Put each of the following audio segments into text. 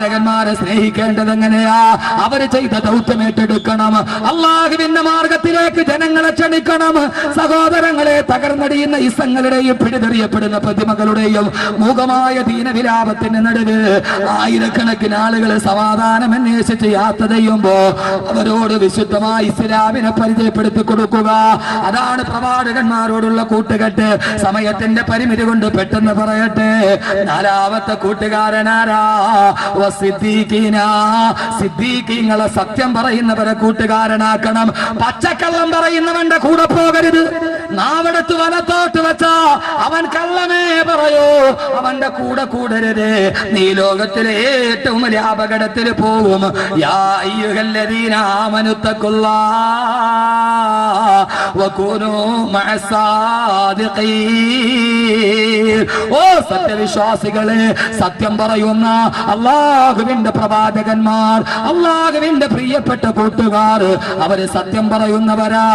ന്മാരെ സ്നേഹിക്കേണ്ടത് എങ്ങനെയാ? അവര് ചെയ്ത ദൗത്യം ഏറ്റെടുക്കണം. അള്ളാഹുവിന്റെ മാർഗത്തിലേക്ക് ജനങ്ങളെ ക്ഷണിക്കണം. സഹോദരങ്ങളെ, തകർന്നടിയുന്ന ഇസങ്ങളുടെയും പിടിതെറിയപ്പെടുന്ന പ്രതിമകളുടെയും മൂകമായ ദീനവിലാപത്തിന് നടുവ് ആയിരക്കണക്കിന് ആളുകൾ സമാധാനം അന്വേഷിച്ച് യാത്ര ചെയ്യുമ്പോ അവരോട് വിശുദ്ധമായ ഇസ്ലാമിനെ പരിചയപ്പെടുത്തി കൊടുക്കുക. അതാണ് പ്രവാചകന്മാരോടുള്ള കൂട്ടുകെട്ട്. സമയത്തിന്റെ പരിമിതി കൊണ്ട് പെട്ടെന്ന് പറയട്ടെ, നാലാമത്തെ കൂട്ടുകാരനാരാ? സിദ്ദീഖീങ്ങളെ സത്യം പറയുന്നവരെ കൂട്ടുകാരനാക്കണം. പച്ചക്കള്ളം പറയുന്നവന്റെ കൂടെ പോകരുത്. നാവെടുത്ത് വലത്തോട്ട് വെച്ചാ അവൻ കള്ളമേ പറയൂ, അവന്റെ കൂടെ കൂടരുത്. നീ ലോകത്തിലെ ഏറ്റവും വലിയ അപകടത്തിൽ പോവും. യാ അയ്യുഹല്ലദീന ആമനുത്തഖുല്ലാഹ വകൂനൂ മഅസ്സാദിഖീൻ. ഓ സത്യവിശ്വാസികളെ, സത്യം പറയുന്ന അള്ളാഹുവിന്റെ പ്രവാചകന്മാർ, അള്ളാഹുവിന്റെ പ്രിയപ്പെട്ട കൂട്ടുകാർ, അവര് സത്യം പറയുന്നവരാ.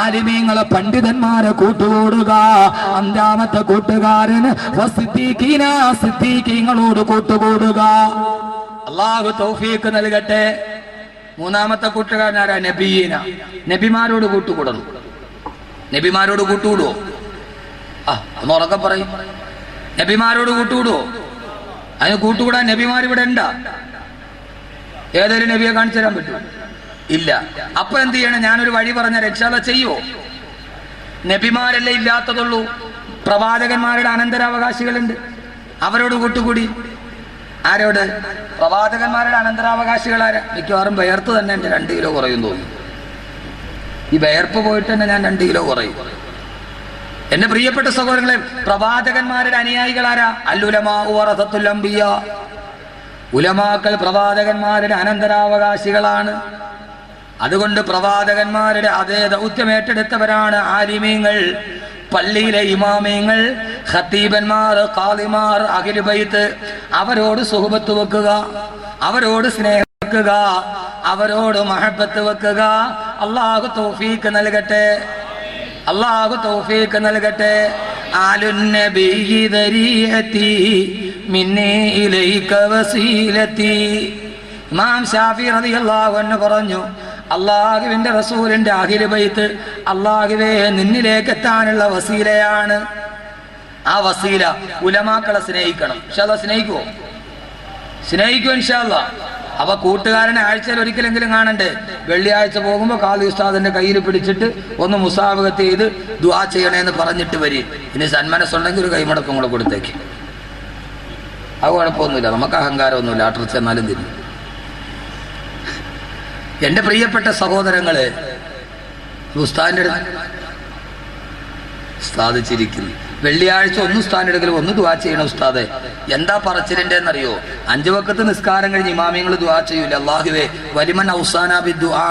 ആലിമീങ്ങളെ പണ്ഡിതന്മാരെ കൂട്ടുകൂടുക. അഞ്ചാമത്തെ കൂട്ടുകാരന് സിദ്ദീഖീങ്ങളോട് കൂട്ടുകൂടുക. അള്ളാഹു തൗഫീഖ് നൽകട്ടെ. മൂന്നാമത്തെ കൂട്ടുകാരനാരാ? നബിയീന. നബിമാരോട് കൂട്ടുകൂടണം. നബിമാരോട് കൂട്ടുകൂടുവോ? ഒന്ന് ഉറക്കെ പറയും. നബിമാരോട് കൂട്ടുകൂടുവോ? അതിന് കൂട്ടുകൂടാൻ നബിമാർ ഇവിടെ ഉണ്ടാ? ഏതൊരു നബിയെ കാണിച്ചു തരാൻ പറ്റുമോ? ഇല്ല. അപ്പൊ എന്ത് ചെയ്യണം? ഞാനൊരു വഴി പറഞ്ഞ രക്ഷാത ചെയ്യുവോ? നബിമാരല്ലേ ഇല്ലാത്തതുള്ളൂ. പ്രവാചകന്മാരുടെ അനന്തരാവകാശികളുണ്ട്, അവരോട് കൂട്ടുകൂടി. ആരോട്? പ്രവാചകന്മാരുടെ അനന്തരാവകാശികളാരാ? മിക്കവാറും ബയർത്ത് തന്നെ എന്റെ 2 കിലോ കുറയും തോന്നുന്നു. ഈ ബയർപ്പ് പോയിട്ട് തന്നെ ഞാൻ 2 കിലോ കുറയും. എന്റെ പ്രിയപ്പെട്ട സഹോദരങ്ങളെ, പ്രവാചകന്മാരുടെ അനുയായികളാരാ? അല്ലുലമാഉ വറസത്തുൽ അംബിയാ. ഉലമാക്കൾ പ്രവാചകന്മാരുടെ അനന്തരാവകാശികളാണ്. അതുകൊണ്ട് പ്രവാചകന്മാരുടെ അതേ ദൗത്യം ഏറ്റെടുത്തവരാണ് ആലിമീങ്ങൾ, പള്ളിയിലെ ഇമാമീങ്ങൾ, ഖത്തീബന്മാർ, ഖാദിമാർ, അഹ്ലു ബൈത്ത്. അവരോട് സുഹബത്ത് വെക്കുക, അവരോട് സ്നേഹം വെക്കുക, അവരോട് മഹബത്ത് വെക്കുക. അല്ലാഹു തൗഫീഖ് നൽകട്ടെ. അല്ലാഹു തൗഫീഖ് നൽകട്ടെ. ആലുന്നബിയ്യി ദരീഅതി മിന്നി ഇലൈക വസീലതി. ഇമാം ശാഫി റളിയല്ലാഹു അൻഹു പറഞ്ഞു, അല്ലാഹുവിന്റെ റസൂലിന്റെ അഹ്ലു ബൈത്ത് അല്ലാഹുവേ നിന്നിലേക്ക് എത്താനുള്ള വസീലയാണ്. ആ വസീല ഉലമാക്കളെ സ്നേഹിക്കണം. ഇൻഷാ അല്ലാഹ് സ്നേഹിക്കുവോ? സ്നേഹിക്കും ഇൻഷാ അല്ലാഹ്. അപ്പൊ കൂട്ടുകാരനെ ആഴ്ചയിൽ ഒരിക്കലെങ്കിലും കാണണ്ടേ? വെള്ളിയാഴ്ച പോകുമ്പോൾ ഖാദി ഉസ്താദിന്റെ കയ്യിൽ പിടിച്ചിട്ട് ഒന്ന് മുസാഫഹത്ത് ചെയ്ത് ദുആ ചെയ്യണേന്ന് പറഞ്ഞിട്ട് വരി. ഇനി സന്മനസ്സുണ്ടെങ്കിൽ ഒരു കൈമടക്കം കൂടെ കൊടുത്തേക്ക്. അത് കുഴപ്പമൊന്നുമില്ല, നമുക്ക് അഹങ്കാരമൊന്നുമില്ല. ആട്ടർ ചെന്നാലും തിരിഞ്ഞു. എന്റെ പ്രിയപ്പെട്ട സഹോദരങ്ങള്, ഉസ്താദിന്റെ സാധിച്ചിരിക്കുന്നു. വെള്ളിയാഴ്ച ഒന്ന് ഉസ്താദിനെടുക്കലും ഒന്ന് ദുആ ചെയ്യണം. ഉസ്താദെ എന്താ പറച്ചിലിന്റെ എന്നറിയോ? 5 വഖത്ത് നിസ്കാരം കഴിഞ്ഞ് ഇമാമിയങ്ങൾ ദുആ ചെയ്യൂല, അല്ലാഹുവേ വലിമൻ ഔസാനാ ബിദ്ദുആ,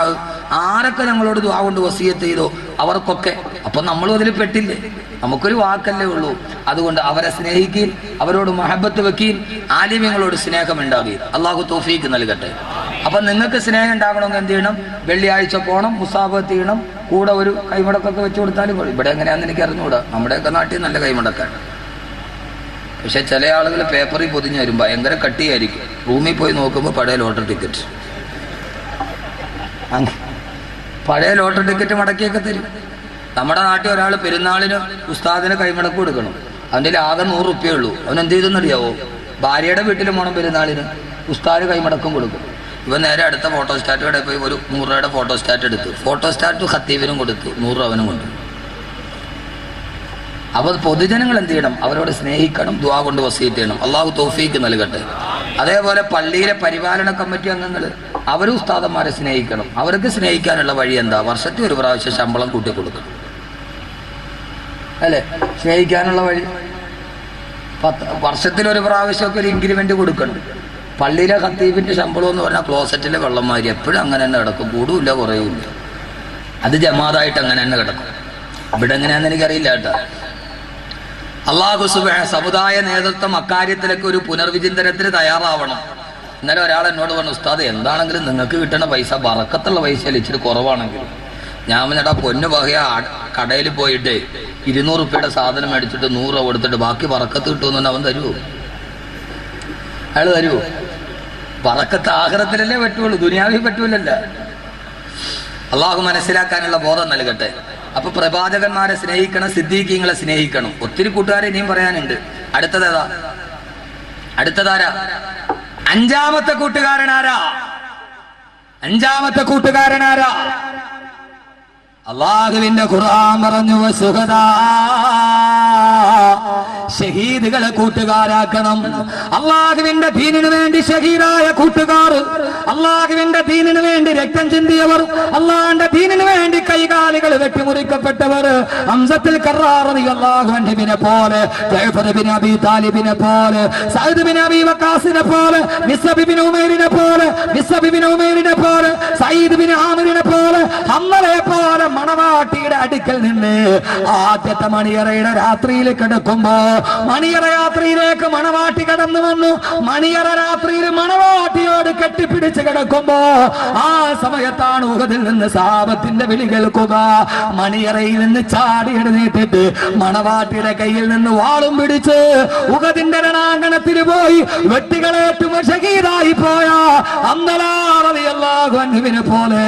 ആരൊക്കെ ഞങ്ങളോട് ദുആ കൊണ്ട് വസിയത്ത് ചെയ്തോ അവർക്കൊക്കെ. അപ്പൊ നമ്മളും അതിൽ പെട്ടില്ലേ? നമുക്കൊരു വാക്കല്ലേ ഉള്ളൂ. അതുകൊണ്ട് അവരെ സ്നേഹിക്കുകയും അവരോട് മഹബത്ത് വെക്കുകയും ആലിമ്യങ്ങളോട് സ്നേഹം ഉണ്ടാകുകയും അല്ലാഹു തൗഫീഖ് നൽകട്ടെ. അപ്പൊ നിങ്ങൾക്ക് സ്നേഹം ഉണ്ടാകണമെങ്കിൽ എന്ത് ചെയ്യണം? വെള്ളിയാഴ്ച പോകണം, മുസാഫഹത്ത് ചെയ്യണം, കൂടെ ഒരു കൈമടക്കൊക്കെ വെച്ച് കൊടുത്താലും. ഇവിടെ എങ്ങനെയാണെന്ന് എനിക്ക് അറിഞ്ഞുകൂടാ. നമ്മുടെയൊക്കെ നാട്ടിൽ നല്ല കൈമടക്കാണ്. പക്ഷെ ചില ആളുകൾ പേപ്പറിൽ പൊതിഞ്ഞു വരും, ഭയങ്കര കട്ടിയായിരിക്കും. റൂമിൽ പോയി നോക്കുമ്പോൾ പഴയ ലോട്ടറി ടിക്കറ്റ്, പഴയ ലോട്ടറി ടിക്കറ്റ് മടക്കിയൊക്കെ തരും. നമ്മുടെ നാട്ടിൽ ഒരാൾ പെരുന്നാളിന് ഉസ്താദിന് കൈമടക്ക് കൊടുക്കണം. അവൻ്റെ ആകെ 100 റുപ്യേ ഉള്ളൂ. അവൻ എന്ത് ചെയ്തെന്നറിയാവോ? ഭാര്യയുടെ വീട്ടിൽ പോകണം പെരുന്നാളിന്, ഉസ്താദ് കൈമടക്കം കൊടുക്കും. ഇവൻ നേരെ അടുത്ത ഫോട്ടോസ്റ്റാറ്റ് കടയിൽ പോയി ഒരു 100 രൂപയുടെ ഫോട്ടോസ്റ്റാറ്റ് എടുത്തു. ഫോട്ടോസ്റ്റാറ്റ് ഖത്തീബിനും കൊടുത്തു, 100 അവനും കൊണ്ടു. അപ്പോൾ പൊതുജനങ്ങൾ എന്ത് ചെയ്യണം? അവരോട് സ്നേഹിക്കണം, ദുആ കൊണ്ട് വസിയത്ത് ചെയ്യണം. അല്ലാഹു തൗഫീഖ് നൽകട്ടെ. അതേപോലെ പള്ളിയിലെ പരിപാലന കമ്മിറ്റി അംഗങ്ങൾ, അവരും ഉസ്താദന്മാരെ സ്നേഹിക്കണം. അവർക്ക് സ്നേഹിക്കാനുള്ള വഴി എന്താ? വർഷത്തിൽ ഒരു പ്രാവശ്യം ശമ്പളം കൂട്ടി കൊടുക്കണം, അല്ലേ? സ്നേഹിക്കാനുള്ള വഴി വർഷത്തിലൊരു പ്രാവശ്യമൊക്കെ ഒരു ഇൻക്രിമെന്റ് കൊടുക്കണം. പള്ളിയിലെ ഖത്തീബിന്റെ ശമ്പളം എന്ന് പറഞ്ഞാൽ ക്ലോസറ്റിലെ വെള്ളംമാരി എപ്പോഴും അങ്ങനെ തന്നെ കിടക്കും, കൂടുമില്ല കുറയുമില്ല. അത് ജമാഅത്തായിട്ട് അങ്ങനെ തന്നെ കിടക്കും. ഇവിടെ എങ്ങനെയാണെന്ന് എനിക്കറിയില്ല കേട്ടോ. അല്ലാഹു സുബ്ഹാനഹു സമുദായ നേതൃത്വം അക്കാര്യത്തിലൊക്കെ ഒരു പുനർവിചിന്തനത്തിന് തയ്യാറാവണം. ഇന്നലെ ഒരാൾ എന്നോട് പറഞ്ഞു, ഉസ്താദ് എന്താണെങ്കിലും നിങ്ങൾക്ക് കിട്ടുന്ന പൈസ ബറക്കത്തുള്ള പൈസയിൽ ഇച്ചിരി കുറവാണെങ്കിലും. ഞാൻ പറഞ്ഞാ പൊന്നു പകയ കടയിൽ പോയിട്ട് 200 റുപ്യയുടെ സാധനം മേടിച്ചിട്ട് 100 കൊടുത്തിട്ട് ബാക്കി ബറക്കത്ത് കിട്ടുമെന്ന് അവൻ തരുമോ? അയാൾ തരുമോ? പറക്കത്ത് ആഖിറത്തിലല്ലേ പറ്റുള്ളൂ, ദുനിയാവിൽ പറ്റൂലല്ലോ. അള്ളാഹു മനസ്സിലാക്കാനുള്ള ബോധം നൽകട്ടെ. അപ്പൊ പ്രവാചകന്മാരെ സ്നേഹിക്കണം, സിദ്ദീഖീങ്ങളെ സ്നേഹിക്കണം. ഒത്തിരി കൂട്ടുകാരെ ഇനിയും പറയാനുണ്ട്. അടുത്തതാരാ? അഞ്ചാമത്തെ കൂട്ടുകാരനാരാ? അള്ളാഹുവിന്റെ ഖുർആൻ പറഞ്ഞു, വസുഹദാ, ഷഹീദുകളെ കൂട്ടുകാരാക്കണം. അള്ളാഹുവിന്റെ ദീനിനു വേണ്ടി ഷഹീദായ കൂട്ടുകാർ, അള്ളാഹുവിന്റെ ദീനിനു വേണ്ടി രക്തം ചിന്തിയവർ, അള്ളാഹുവിന്റെ ദീനിനു വേണ്ടി കൈകാലുകൾ വെട്ടിമുറിക്കപ്പെട്ടവർ, ഹംസത്തുൽ കർറാർ റളിയല്ലാഹു അൻഹുവിനെ പോലെ, ജഅഫർ ബിൻ അബീ താലിബിനെ പോലെ, സഅദ് ബിൻ അബീ വഖാസിനെ പോലെ, മിസ്അബ് ബിൻ ഉമൈറിനെ പോലെ, സഈദ് ബിൻ ആമിറിനെ പോലെ, ഹമ്മലെ പോലെ മണവാട്ടിയുടെ അടുക്കൽ നിന്ന് ആദ്യത്തെ മണിയറയുടെ രാത്രിയിൽ കിടക്കുമ്പോ, മണിയറ യാത്രയിലേക്ക് മണവാട്ടി കടന്നു വന്നു. മണിയറ രാത്രിയിൽ മണവാട്ടിയോട് കെട്ടിപ്പിടിച്ച് കിടക്കുമ്പോ ആ സമയത്താണ് ഉഹദിൽ നിന്ന് സഹാബത്തിന്റെ വിളി കേൾക്കുക. മണിയറയിൽ നിന്ന് ചാടി എഴുന്നേറ്റിട്ട് മണവാട്ടിയുടെ കയ്യിൽ നിന്ന് വാളും പിടിച്ച് ഉഹദിന്റെ രണാങ്കണത്തിൽ പോയി വെട്ടികളേറ്റും ഷഹീദായി പോയ ഹംദലാ റളിയല്ലാഹു അൻഹുവിനെ പോലെ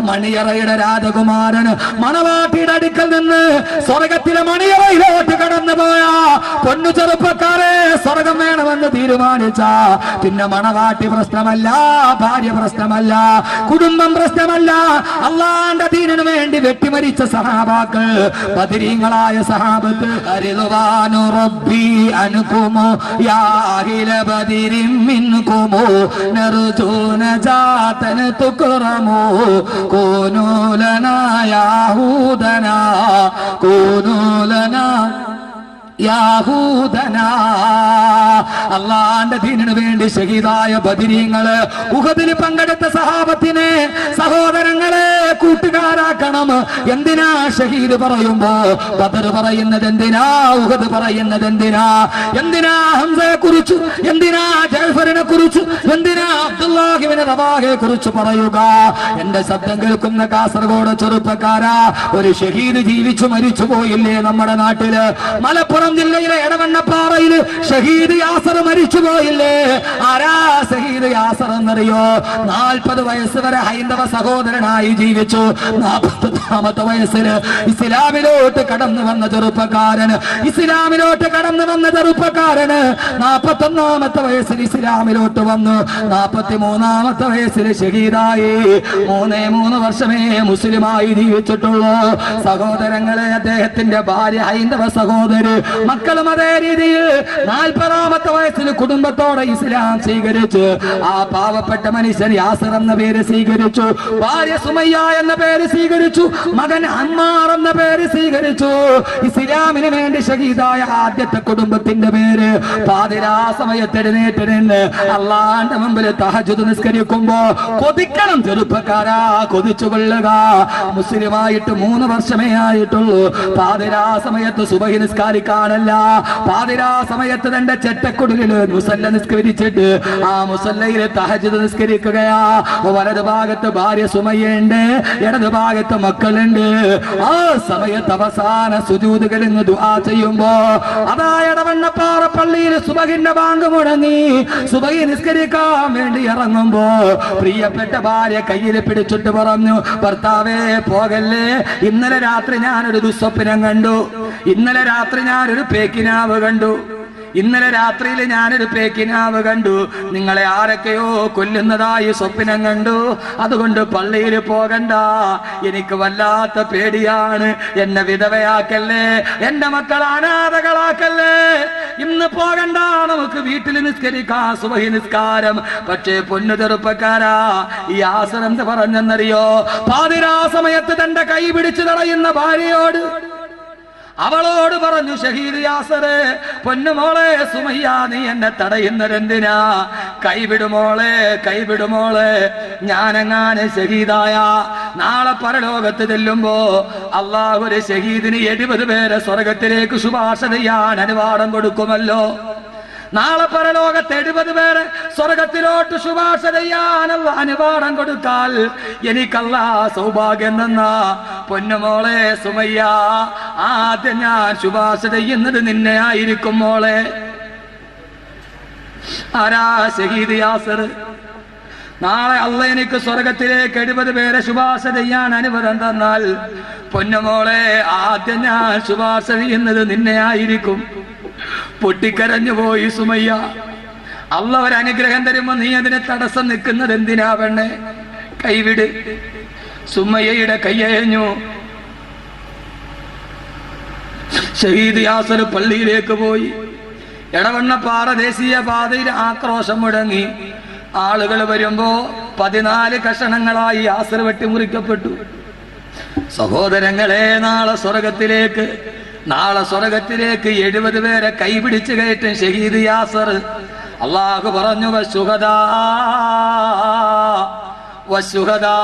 മണിയറയുടെ രാജകുമാരൻ മണവാട്ടിയുടെ അടുക്കൽ നിന്ന് സ്വർഗത്തിലെ മണിയറയിലോട്ട് കടന്നു പോയ പൊന്നു ചെറുപ്പക്കാരെ, സ്വർഗം വേണമെന്ന് തീരുമാനിച്ച പിന്നെ മണവാട്ടി പ്രശ്നമല്ല, ഭാര്യ പ്രശ്നമല്ല, കുടുംബം പ്രശ്നമല്ല. അള്ളാന്റെ ദീനിനു വേണ്ടി വെട്ടിമരിച്ച സഹാബാക്കൾ, ബദരീങ്ങളായ സഹാബത്ത്, റിദ്വാനു റബ്ബി അൻകുമു യാ അഹ്ല ബദരിൻ മിൻകുമു നർജൂ നജാതൻ തുക്റമു കൂനൂ ലനാ യാഹൂദനാ കൂനൂ ലനാ യാഹൂദനാ. അള്ളാന്റെ ദീനിനു വേണ്ടി ഷഹീദായ ബദരീങ്ങള്, ഉഹദിൽ പങ്കെടുത്ത സഹാബത്തിനെ, സഹോദരങ്ങളെ കൂട്ടുകാരാക്കണം. എന്തിനാ ഷഹീദ് പറയുമ്പോ ബദർ പറയുന്നത് എന്തിനാ? ഉഹദ് പറയുന്നത് എന്തിനാ? എന്തിനാ ഹംസയെ കുറിച്ച്, എന്തിനാ ജഅഫറിനെ കുറിച്ച്, എന്തിനാ അബ്ദുല്ലാഹി ഇബ്നു റവാഹയെ കുറിച്ച് പറയുക? എന്റെ ശബ്ദം കേൾക്കുന്ന കാസർഗോഡ് ചെറുപ്പക്കാരാ, ഒരു ഷഹീദ് ജീവിച്ചു മരിച്ചു പോയില്ലേ നമ്മുടെ നാട്ടില്? മലപ്പുറം ജില്ലയിലെ എടവണ്ണപ്പാറയിൽ ഷഹീദ് യാസർ മരിച്ചു പോയില്ലേ? ആരാ ഷഹീദ് യാസർ എന്നറിയോ? 40 വയസ്സ് വരെ ഹൈന്ദവ സഹോദരനായി ജീവിച്ചു. 41ാമത്തെ വയസ്സിൽ ഇസ്ലാമിലോട്ട് കടന്നു വന്ന ചെറുപ്പക്കാരന് 41ാമത്തെ വയസ്സിൽ ഇസ്ലാമിലോട്ട് വന്നു. 43ാമത്തെ വയസ്സിൽ ഷഹീദായി. 3 വർഷമേ മുസ്ലിമായി ജീവിച്ചിട്ടുള്ളൂ. സഹോദരങ്ങളെ, അദ്ദേഹത്തിന്റെ ഭാര്യ ഹൈന്ദവ സഹോദരി, മക്കളും അതേ രീതിയിൽ 40ാമത്തെ വയസ്സിൽ കുടുംബത്തോടെ ഇസ്ലാം സ്വീകരിച്ചു. ആ പാവപ്പെട്ട മനുഷ്യൻ യാസർ എന്ന പേര് സ്വീകരിച്ചു, ഭാര്യ സുമയ്യ എന്ന പേര് സ്വീകരിച്ചു, മകൻ അമ്മാർ എന്ന പേര് സ്വീകരിച്ചു. ഇസ്ലാമിന് വേണ്ടി ഷഹീദായ ആദ്യത്തെ കുടുംബത്തിന്റെ പേര്. പാതിരാ സമയത്ത് എഴുന്നേറ്റ് നിന്ന് അള്ളാന്റെ മുമ്പിൽ തഹജ്ജുദ് നിസ്കരിക്കുമ്പോ കൊതിക്കണം ചെറുപ്പക്കാരാ, കൊതിച്ചുകൊള്ളുക. മുസ്ലിമായിട്ട് 3 വർഷമേ ആയിട്ടുള്ളൂ. പാതിരാ സമയത്ത് സുബഹി നിസ്കാരിക്കാനല്ല, പാതിരാ സമയത്ത് തന്റെ ചെറ്റക്കുടലിൽ മുസല്ല നിസ്കരിച്ചിട്ട് ആ മുസല്ലയിൽ തഹജ്ജുദ് നിസ്കരിക്കുകയാ. വലതു ഭാഗത്ത് ഭാര്യ സുമയ്യുണ്ട്, ഇടതു ഭാഗത്ത് മക്കളുണ്ട്. ആ സമയത്ത് അവസാന സുജൂദ് കഴിഞ്ഞ് ദുആ ചെയ്യുമ്പോ അതാ എടവണ്ണപ്പാറ പള്ളിയിൽ സുബഹിന്റെ ബാങ്ക് മുഴങ്ങി. സുബഹി നിസ്കരിക്കാൻ വേണ്ടി ഇറങ്ങുമ്പോ പ്രിയപ്പെട്ട ഭാര്യ കയ്യിൽ പിടിച്ചിട്ട് പറഞ്ഞു, ഭർത്താവേ പോകല്ലേ, ഇന്നലെ രാത്രി ഞാനൊരു ദുസ്വപ്നം കണ്ടു, ഇന്നലെ രാത്രി ഞാനൊരു പേക്കിനാവ് കണ്ടു, നിങ്ങളെ ആരൊക്കെയോ കൊല്ലുന്നതായി സ്വപ്നം കണ്ടു. അതുകൊണ്ട് പള്ളിയിൽ പോകണ്ട, എനിക്ക് വല്ലാത്ത പേടിയാണ്. എന്നെ വിധവയാക്കല്ലേ, എന്റെ മക്കൾ അനാഥകളാക്കല്ലേ, ഇന്ന് പോകണ്ട, നമുക്ക് വീട്ടിൽ നിസ്കരിക്കാം സുബഹി നിസ്കാരം. പക്ഷേ പൊന്നു ചെറുപ്പക്കാരാ, ഈ യാസർ എന്ത് പറഞ്ഞെന്നറിയോ? പാതിരാ സമയത്ത് തന്റെ കൈ പിടിച്ചു തടയുന്ന ഭാര്യയോട്, അവളോട് പറഞ്ഞു, ഷഹീദ് യാസറെ, പൊന്നുമോളെ സുമയ്യ, നീ എന്നെ തടയുന്നതെന്തിനാ? കൈവിടുമോളെ, ഞാനെങ്ങാനും ഷഹീദായ നാളെ പരലോകത്ത് ചെല്ലുമ്പോ അള്ളാഹു ഒരു ഷഹീദിന് 70 പേരെ സ്വർഗത്തിലേക്ക് ശുപാർശ ചെയ്യാൻ അനുവാദം കൊടുക്കുമല്ലോ. നാളെ പരലോകത്ത് 70 പേരെ സ്വർഗത്തിലോട്ട് ശുപാർശ ചെയ്യാനുള്ള അനുവാദം കൊടുത്താൽ എനിക്കല്ലാ സൗഭാഗ്യം തന്ന പൊന്നുമോളെ സുമയ്യ, ആദ്യം ഞാൻ ശുപാർശ ചെയ്യുന്നത് നിന്നെ ആയിരിക്കും മോളെ. ആരാ? ഷഹീദ് യാസർ. നാളെ അള്ള എനിക്ക് സ്വർഗത്തിലേക്ക് 70 പേരെ ശുപാർശ ചെയ്യാൻ അനുവാദം തന്നാൽ പൊന്നുമോളെ, ആദ്യം ഞാൻ ശുപാർശ ചെയ്യുന്നത് നിന്നെ ആയിരിക്കും. പൊട്ടിക്കരഞ്ഞു പോയി സുമയ്യ. അള്ള ഒരു അനുഗ്രഹം തരുമ്പോ നീ അതിനെ തടസ്സം നിൽക്കുന്നത് എന്തിനാ പെണ്ണെ? കൈവിട്. സുമയ്യയുടെ കൈയഞ്ഞു. ഷഹീദ് യാസർ പള്ളിയിലേക്ക് പോയി. എടവണ്ണപ്പാറ ദേശീയ പാതയിൽ ആക്രോശം മുടങ്ങി. ആളുകൾ വരുമ്പോ 14 കഷണങ്ങളായി യാസർ വെട്ടിമുറിക്കപ്പെട്ടു. സഹോദരങ്ങളെ, നാളെ സ്വർഗത്തിലേക്ക് 70 പേരെ കൈപിടിച്ച് കയറ്റും ഷഹീദ് യാസർ. അള്ളാഹു പറഞ്ഞു, വശുഹദാ,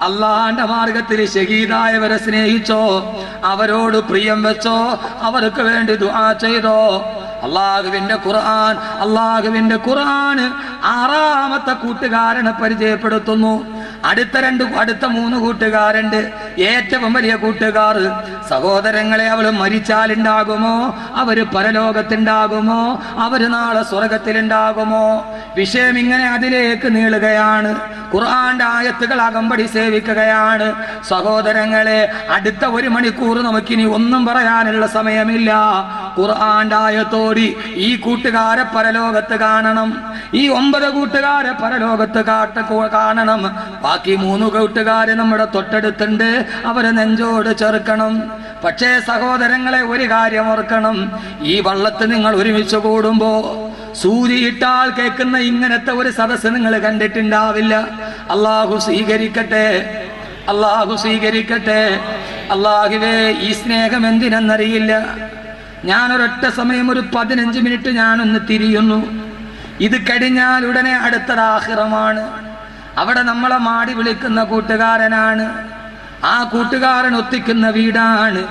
അള്ളാന്റെ മാർഗത്തിൽ ഷഹീദായവരെ സ്നേഹിച്ചോ, അവരോട് പ്രിയം വെച്ചോ, അവർക്ക് വേണ്ടി ദുആ ചെയ്തോ. അള്ളാഹുവിന്റെ ഖുർആൻ 6ാമത്തെ കൂട്ടുകാരനെ പരിചയപ്പെടുത്തുന്നു. അടുത്ത 3 കൂട്ടുകാരുണ്ട്. ഏറ്റവും വലിയ കൂട്ടുകാർ സഹോദരങ്ങളെ, അവൾ മരിച്ചാലുണ്ടാകുമോ? അവര് പരലോകത്തുണ്ടാകുമോ? അവര് നാളെ സ്വർഗത്തിലുണ്ടാകുമോ? വിഷയം ഇങ്ങനെ അതിലേക്ക് നീളുകയാണ്. ഖുർആന്റെ ആയത്തുകൾ അകമ്പടി സേവിക്കുകയാണ്. സഹോദരങ്ങളെ, അടുത്ത 1 മണിക്കൂർ നമുക്കിനി ഒന്നും പറയാനുള്ള സമയമില്ല. ഖുർആന്റെ ആയത്തോടി ഈ കൂട്ടുകാരെ പരലോകത്ത് കാണണം. ഈ 9 കൂട്ടുകാരെ പരലോകത്ത് കാണണം. ബാക്കി 3 കൂട്ടുകാര് നമ്മുടെ തൊട്ടടുത്തുണ്ട്. അവരെ നെഞ്ചോട് ചേർക്കണം. പക്ഷേ സഹോദരങ്ങളെ, ഒരു കാര്യം ഓർക്കണം. ഈ വള്ളത്ത് നിങ്ങൾ ഒരുമിച്ച് കൂടുമ്പോ സൂചിയിട്ടാൽ കേൾക്കുന്ന ഇങ്ങനത്തെ ഒരു സദസ്സ് നിങ്ങൾ കണ്ടിട്ടുണ്ടാവില്ല. അള്ളാഹു സ്വീകരിക്കട്ടെ. അള്ളാഹുവേ, ഈ സ്നേഹം എന്തിനെന്നറിയില്ല. ഞാനൊരൊറ്റ സമയം ഒരു 15 മിനിറ്റ് ഞാനൊന്ന് തിരിയുന്നു. ഇത് കഴിഞ്ഞാൽ ഉടനെ അടുത്തത് ആഖിറമാണ്. അവിടെ നമ്മളെ മാടി വിളിക്കുന്ന കൂട്ടുകാരനാണ്. ആ കൂട്ടുകാരൻ ഒത്തിക്കുന്ന വീടാണ്.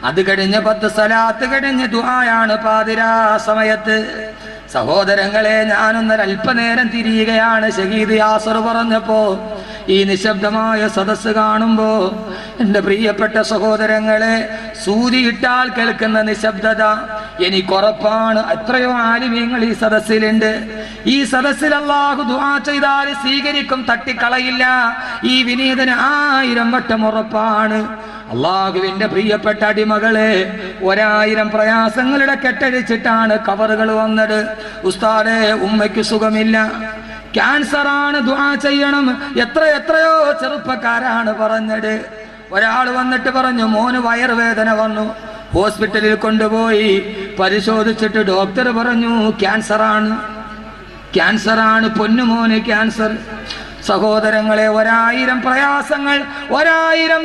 അത് കഴിഞ്ഞ് 10 സലാത്ത് കഴിഞ്ഞ് ദുആയാണ് പാതിരാ സമയത്ത്. സഹോദരങ്ങളെ, ഞാനൊന്നൊരല്പനേരം തിരിയുകയാണ്. ഷഹീദ് യാസർ പറഞ്ഞപ്പോ ഈ നിശബ്ദമായ സദസ്സ് കാണുമ്പോ എൻ്റെ പ്രിയപ്പെട്ട സഹോദരങ്ങളെ, സൂചിയിട്ടാൽ കേൾക്കുന്ന നിശബ്ദത എനിക്കുറപ്പാണ്. എത്രയോ ആലിമീങ്ങൾ ഈ സദസ്സിലുണ്ട്. ഈ സദസ്സിൽ അല്ലാഹു ദുആ ചെയ്താൽ സ്വീകരിക്കും, തട്ടിക്കളയില്ല. ഈ വിനീതന് 1000 വട്ടം ഉറപ്പാണ്. അള്ളാഹുവിന്റെ പ്രിയപ്പെട്ട അടിമകളെ, 1000 പ്രയാസങ്ങളുടെ കെട്ടഴിച്ചിട്ടാണ് കവറുകൾ വന്നത്. ഉസ്താദേ, ഉമ്മയ്ക്ക് സുഖമില്ല, ക്യാൻസറാണ്, ദുആ ചെയ്യണം. എത്രയോ ചെറുപ്പക്കാരാണ് പറഞ്ഞത്. ഒരാൾ വന്നിട്ട് പറഞ്ഞു, മോന് വയറുവേദന വന്നു. ഹോസ്പിറ്റലിൽ കൊണ്ടുപോയി പരിശോധിച്ചിട്ട് ഡോക്ടർ പറഞ്ഞു ക്യാൻസറാണ്, പൊന്നുമോന് ക്യാൻസർ. സഹോദരങ്ങളെ, 1000 പ്രയാസങ്ങൾ, 1000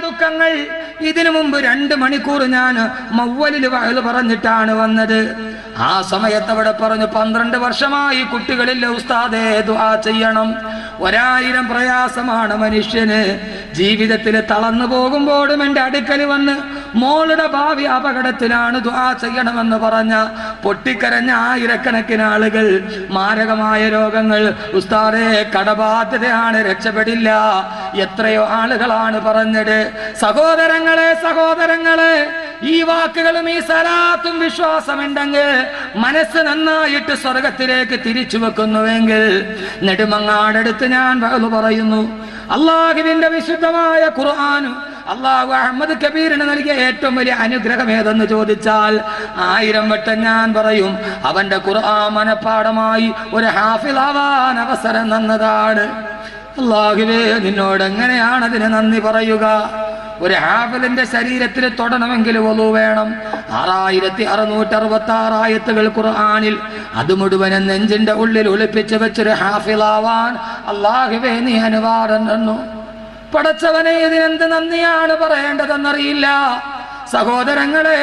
ദുഃഖങ്ങൾ. ഇതിനു മുമ്പ് 2 മണിക്കൂർ ഞാൻ മവ്വലിൽ വഅ്ള് പറഞ്ഞിട്ടാണ് വന്നത്. ആ സമയത്ത് അവിടെ പറഞ്ഞു, 12 വർഷമായി കുട്ടികളില്ല ഉസ്താദേ, ദുആ ചെയ്യണം. 1000 പ്രയാസമാണ് മനുഷ്യന്. ജീവിതത്തിൽ തളർന്നു പോകുമ്പോഴും എൻ്റെ അടുക്കൽ വന്ന് മോളുടെ ഭാവി അപകടത്തിലാണ്, ദുആ ചെയ്യണമെന്ന് പറഞ്ഞ പൊട്ടിക്കരഞ്ഞ 1000കണക്കിന് ആളുകൾ. മാരകമായ രോഗങ്ങൾ, ഉസ്താദേ കടബാധ്യതയാണ്, രക്ഷപ്പെടില്ല. എത്രയോ ആളുകളാണ് പറഞ്ഞത്. സഹോദരങ്ങളെ, ഈ വാക്കുകളും ഈ സലാത്തും വിശ്വാസമുണ്ടെങ്കിൽ, മനസ്സ് നന്നായിട്ട് സ്വർഗത്തിലേക്ക് തിരിച്ചു വെക്കുന്നുവെങ്കിൽ, നെടുമങ്ങാടടുത്ത് ഞാൻ പറയുന്നു, അള്ളാഹുവിന്റെ വിശുദ്ധമായ ഖുർആനും അള്ളാഹു അഹമ്മദ് കബീറിന് നൽകിയ ഏറ്റവും വലിയ അനുഗ്രഹം ഏതെന്ന് ചോദിച്ചാൽ 1000 വട്ടം ഞാൻ പറയും, അവന്റെ ഖുർആൻ മനഃപ്പാഠമായി ഒരു ഹാഫിളാവാൻ അവസരം തന്നതാണ്. അള്ളാഹുവേ, നിന്നോട് എങ്ങനെയാണ് അതിന് നന്ദി പറയുക? ഒരു ഹാഫിളിന്റെ ശരീരത്തിൽ തൊടണമെങ്കിൽ വളു വേണം. 6666 ആയത്തുകൾ ഖുർആനിൽ, അത് മുഴുവനും നെഞ്ചിന്റെ ഉള്ളിൽ ഒളിപ്പിച്ച് വെച്ചൊരു ഹാഫിളാവാൻ അല്ലാഹുവേ നീ അനുവാദം തന്നു. പടച്ചവനെ, ഇതിനെന്ത് നന്ദിയാണ് പറയേണ്ടതെന്നറിയില്ല. സഹോദരങ്ങളെ,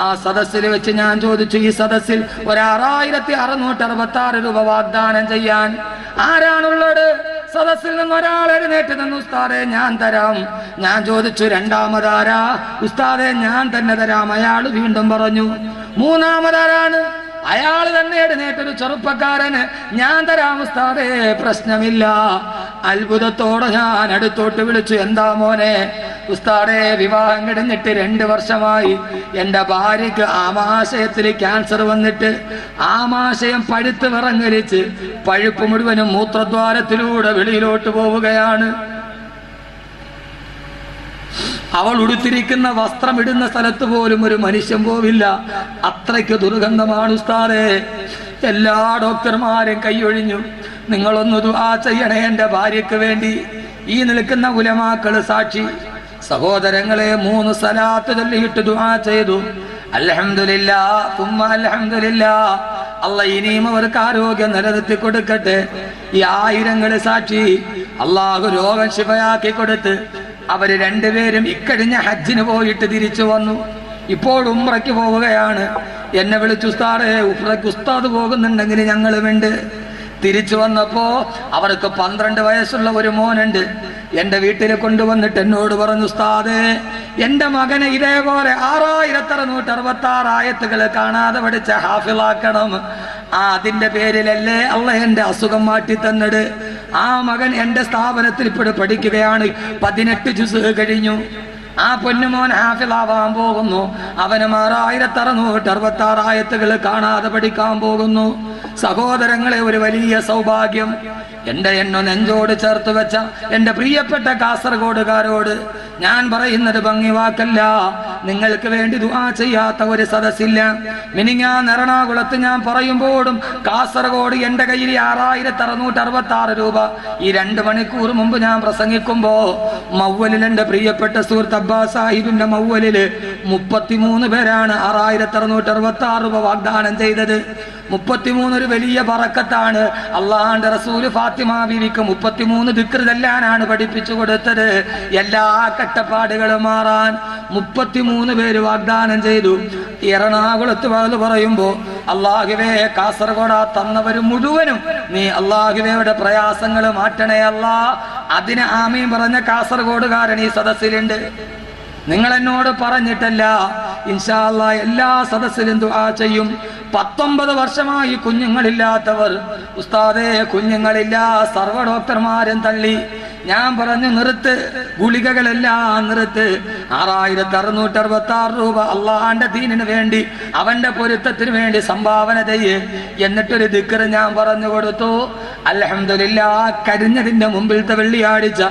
ആ സദസ്സിൽ വെച്ച് ഞാൻ ചോദിച്ചു, ഈ സദസ്സിൽ 6666 രൂപ വാഗ്ദാനം ചെയ്യാൻ ആരാണുള്ളത്? സദസ്സിൽ നിന്ന് ഒരാൾ എഴുന്നേറ്റ് നിന്ന്, ഉസ്താദേ ഞാൻ തരാം. ഞാൻ ചോദിച്ചു, രണ്ടാമതാരാ? ഉസ്താദേ ഞാൻ തന്നെ തരാം. അയാൾ വീണ്ടും പറഞ്ഞു. മൂന്നാമതാരാണ്? അയാൾ തന്നെ എഴുന്നേറ്റൊരു ചെറുപ്പക്കാരന്, ഞാൻ തരാം ഉസ്താദേ, പ്രശ്നമില്ല. അത്ഭുതത്തോടെ ഞാൻ അടുത്തോട്ട് വിളിച്ചു, എന്താ മോനെ? ഉസ്താദേ, വിവാഹം കഴിഞ്ഞിട്ട് 2 വർഷമായി. എൻ്റെ ഭാര്യയ്ക്ക് ആമാശയത്തിൽ ക്യാൻസർ വന്നിട്ട് ആമാശയം പഴുത്ത് വിറങ്ങലിച്ച് പഴുപ്പ് മുഴുവനും മൂത്രദ്വാരത്തിലൂടെ വെളിയിലോട്ട് പോവുകയാണ്. അവൾ ഉടുത്തിരിക്കുന്ന വസ്ത്രം ഇടുന്ന സ്ഥലത്ത് പോലും ഒരു മനുഷ്യൻ പോവില്ല, അത്രയ്ക്ക് ദുർഗന്ധമാണ് ഉസ്താദേ. എല്ലാ ഡോക്ടർമാരും കൈയൊഴിഞ്ഞു. നിങ്ങളൊന്ന് ദുആ ചെയ്യണേ എൻ്റെ ഭാര്യയ്ക്ക് വേണ്ടി. ഈ നിൽക്കുന്ന ഉലമാക്കള് സാക്ഷി. സഹോദരങ്ങളെ, 3 സലാത്ത് ചൊല്ലിയിട്ട് ദുആ ചെയ്തു. അൽഹംദുലില്ലാഹ് തുമ്മ അൽഹംദുലില്ലാഹ്. അല്ലാഹ് ഇനിയും അവർക്ക് ആരോഗ്യം നിലനിർത്തി കൊടുക്കട്ടെ. ഈ ആയിരങ്ങള് സാക്ഷി. അള്ളാഹു രോഗം ശിഫയാക്കി കൊടുത്ത് അവര് 2 പേരും ഇക്കഴിഞ്ഞ ഹജ്ജിന് പോയിട്ട് തിരിച്ചു വന്നു. ഇപ്പോൾ ഉംറയ്ക്ക് പോവുകയാണ്. എന്നെ വിളിച്ചു, ഉസ്താദേ, ഉംറയ്ക്ക് ഉസ്താദ് പോകുന്നുണ്ടെങ്കിൽ ഞങ്ങളുമുണ്ട്. തിരിച്ചു വന്നപ്പോ അവർക്ക് 12 വയസ്സുള്ള ഒരു മോനുണ്ട്. എന്റെ വീട്ടിൽ കൊണ്ടുവന്നിട്ട് എന്നോട് പറഞ്ഞു, ഉസ്താദേ, എന്റെ മകനെ ഇതേപോലെ 6666 ആയത്തുകൾ കാണാതെ പഠിച്ച ഹാഫിളാക്കണം. അതിന്റെ പേരിലല്ലേ അള്ളാഹ് എന്റെ അസുഖം മാറ്റി തന്നത്. ആ മകൻ എന്റെ സ്ഥാപനത്തിൽ ഇപ്പോഴും പഠിക്കുകയാണ്. 18 ജുസ് കഴിഞ്ഞു. ആ പൊന്നുമോൻ ഹാഫിളാവാൻ പോകുന്നു. അവന് 6666 ആയത്തുകൾ കാണാതെ പഠിക്കാൻ പോകുന്നു. സഹോദരങ്ങളെ, ഒരു വലിയ സൗഭാഗ്യം. എന്നെ നെഞ്ചോട് ചേർത്ത് വെച്ച എൻ്റെ പ്രിയപ്പെട്ട കാസർഗോഡുകാരോട് ഞാൻ പറയുന്നത് ഭംഗി വാക്കല്ല. നിങ്ങൾക്ക് വേണ്ടി ദുആ ചെയ്യാത്ത ഒരു സദസ്സില്ല. മിനിങ്ങാൻ എറണാകുളത്ത് ഞാൻ പറയുമ്പോഴും കാസർഗോഡ് എൻ്റെ കയ്യിൽ 6666 രൂപ. ഈ 2 മണിക്കൂർ മുമ്പ് ഞാൻ പ്രസംഗിക്കുമ്പോ മൗവലിൽ എൻ്റെ പ്രിയപ്പെട്ട സുഹൃത്ത് അബ്ബാസ് സാഹിബിന്റെ മൗവലില് 33 പേരാണ് 6666 രൂപ വാഗ്ദാനം ചെയ്തത്. 33 ഒരു വലിയ ബറക്കത്താണ്. അള്ളാഹുവിന്റെ റസൂല് ഫാത്തിമ ബീവിക്ക് 33 ദിക്ർ ചൊല്ലാനാണ് പഠിപ്പിച്ചു കൊടുത്തത്. എല്ലാ കട്ടപ്പാടുകളും മാറാൻ 33 പേര് വാഗ്ദാനം ചെയ്തു. എറണാകുളത്ത് വന്ന് പറയുമ്പോ, അള്ളാഹുവേ, കാസർഗോഡ് തന്നവര് മുഴുവനും നീ അള്ളാഹുവയുടെ പ്രയാസങ്ങൾ മാറ്റണേ അല്ലാ. അതിന് ആമീൻ പറഞ്ഞ കാസർഗോഡുകാരൻ ഈ സദസ്സിലുണ്ട്. നിങ്ങൾ എന്നോട് പറഞ്ഞിട്ടല്ല, ഇൻഷാ അല്ലാഹ് എല്ലാ സദസ്സിലും ദുആ ചെയ്യും. 19 വർഷമായി കുഞ്ഞുങ്ങളില്ലാത്തവർ, ഉസ്താദേ കുഞ്ഞുങ്ങളില്ല, സർവ്വ ഡോക്ടർമാരും തള്ളി. ഞാൻ പറഞ്ഞു, നിർത്ത്, ഗുളികകളെല്ലാം നിർത്ത്. 6666 രൂപ അള്ളാഹുവിന്റെ ദീനിന് വേണ്ടി, അവന്റെ പൊരുത്തത്തിന് വേണ്ടി സംഭാവന ചെയ്യ്. എന്നിട്ടൊരു ദിക്ർ ഞാൻ പറഞ്ഞു കൊടുത്തു. അൽഹംദുലില്ലാഹ്, കരിഞ്ഞതിന്റെ മുമ്പിലത്തെ വെള്ളിയാഴ്ച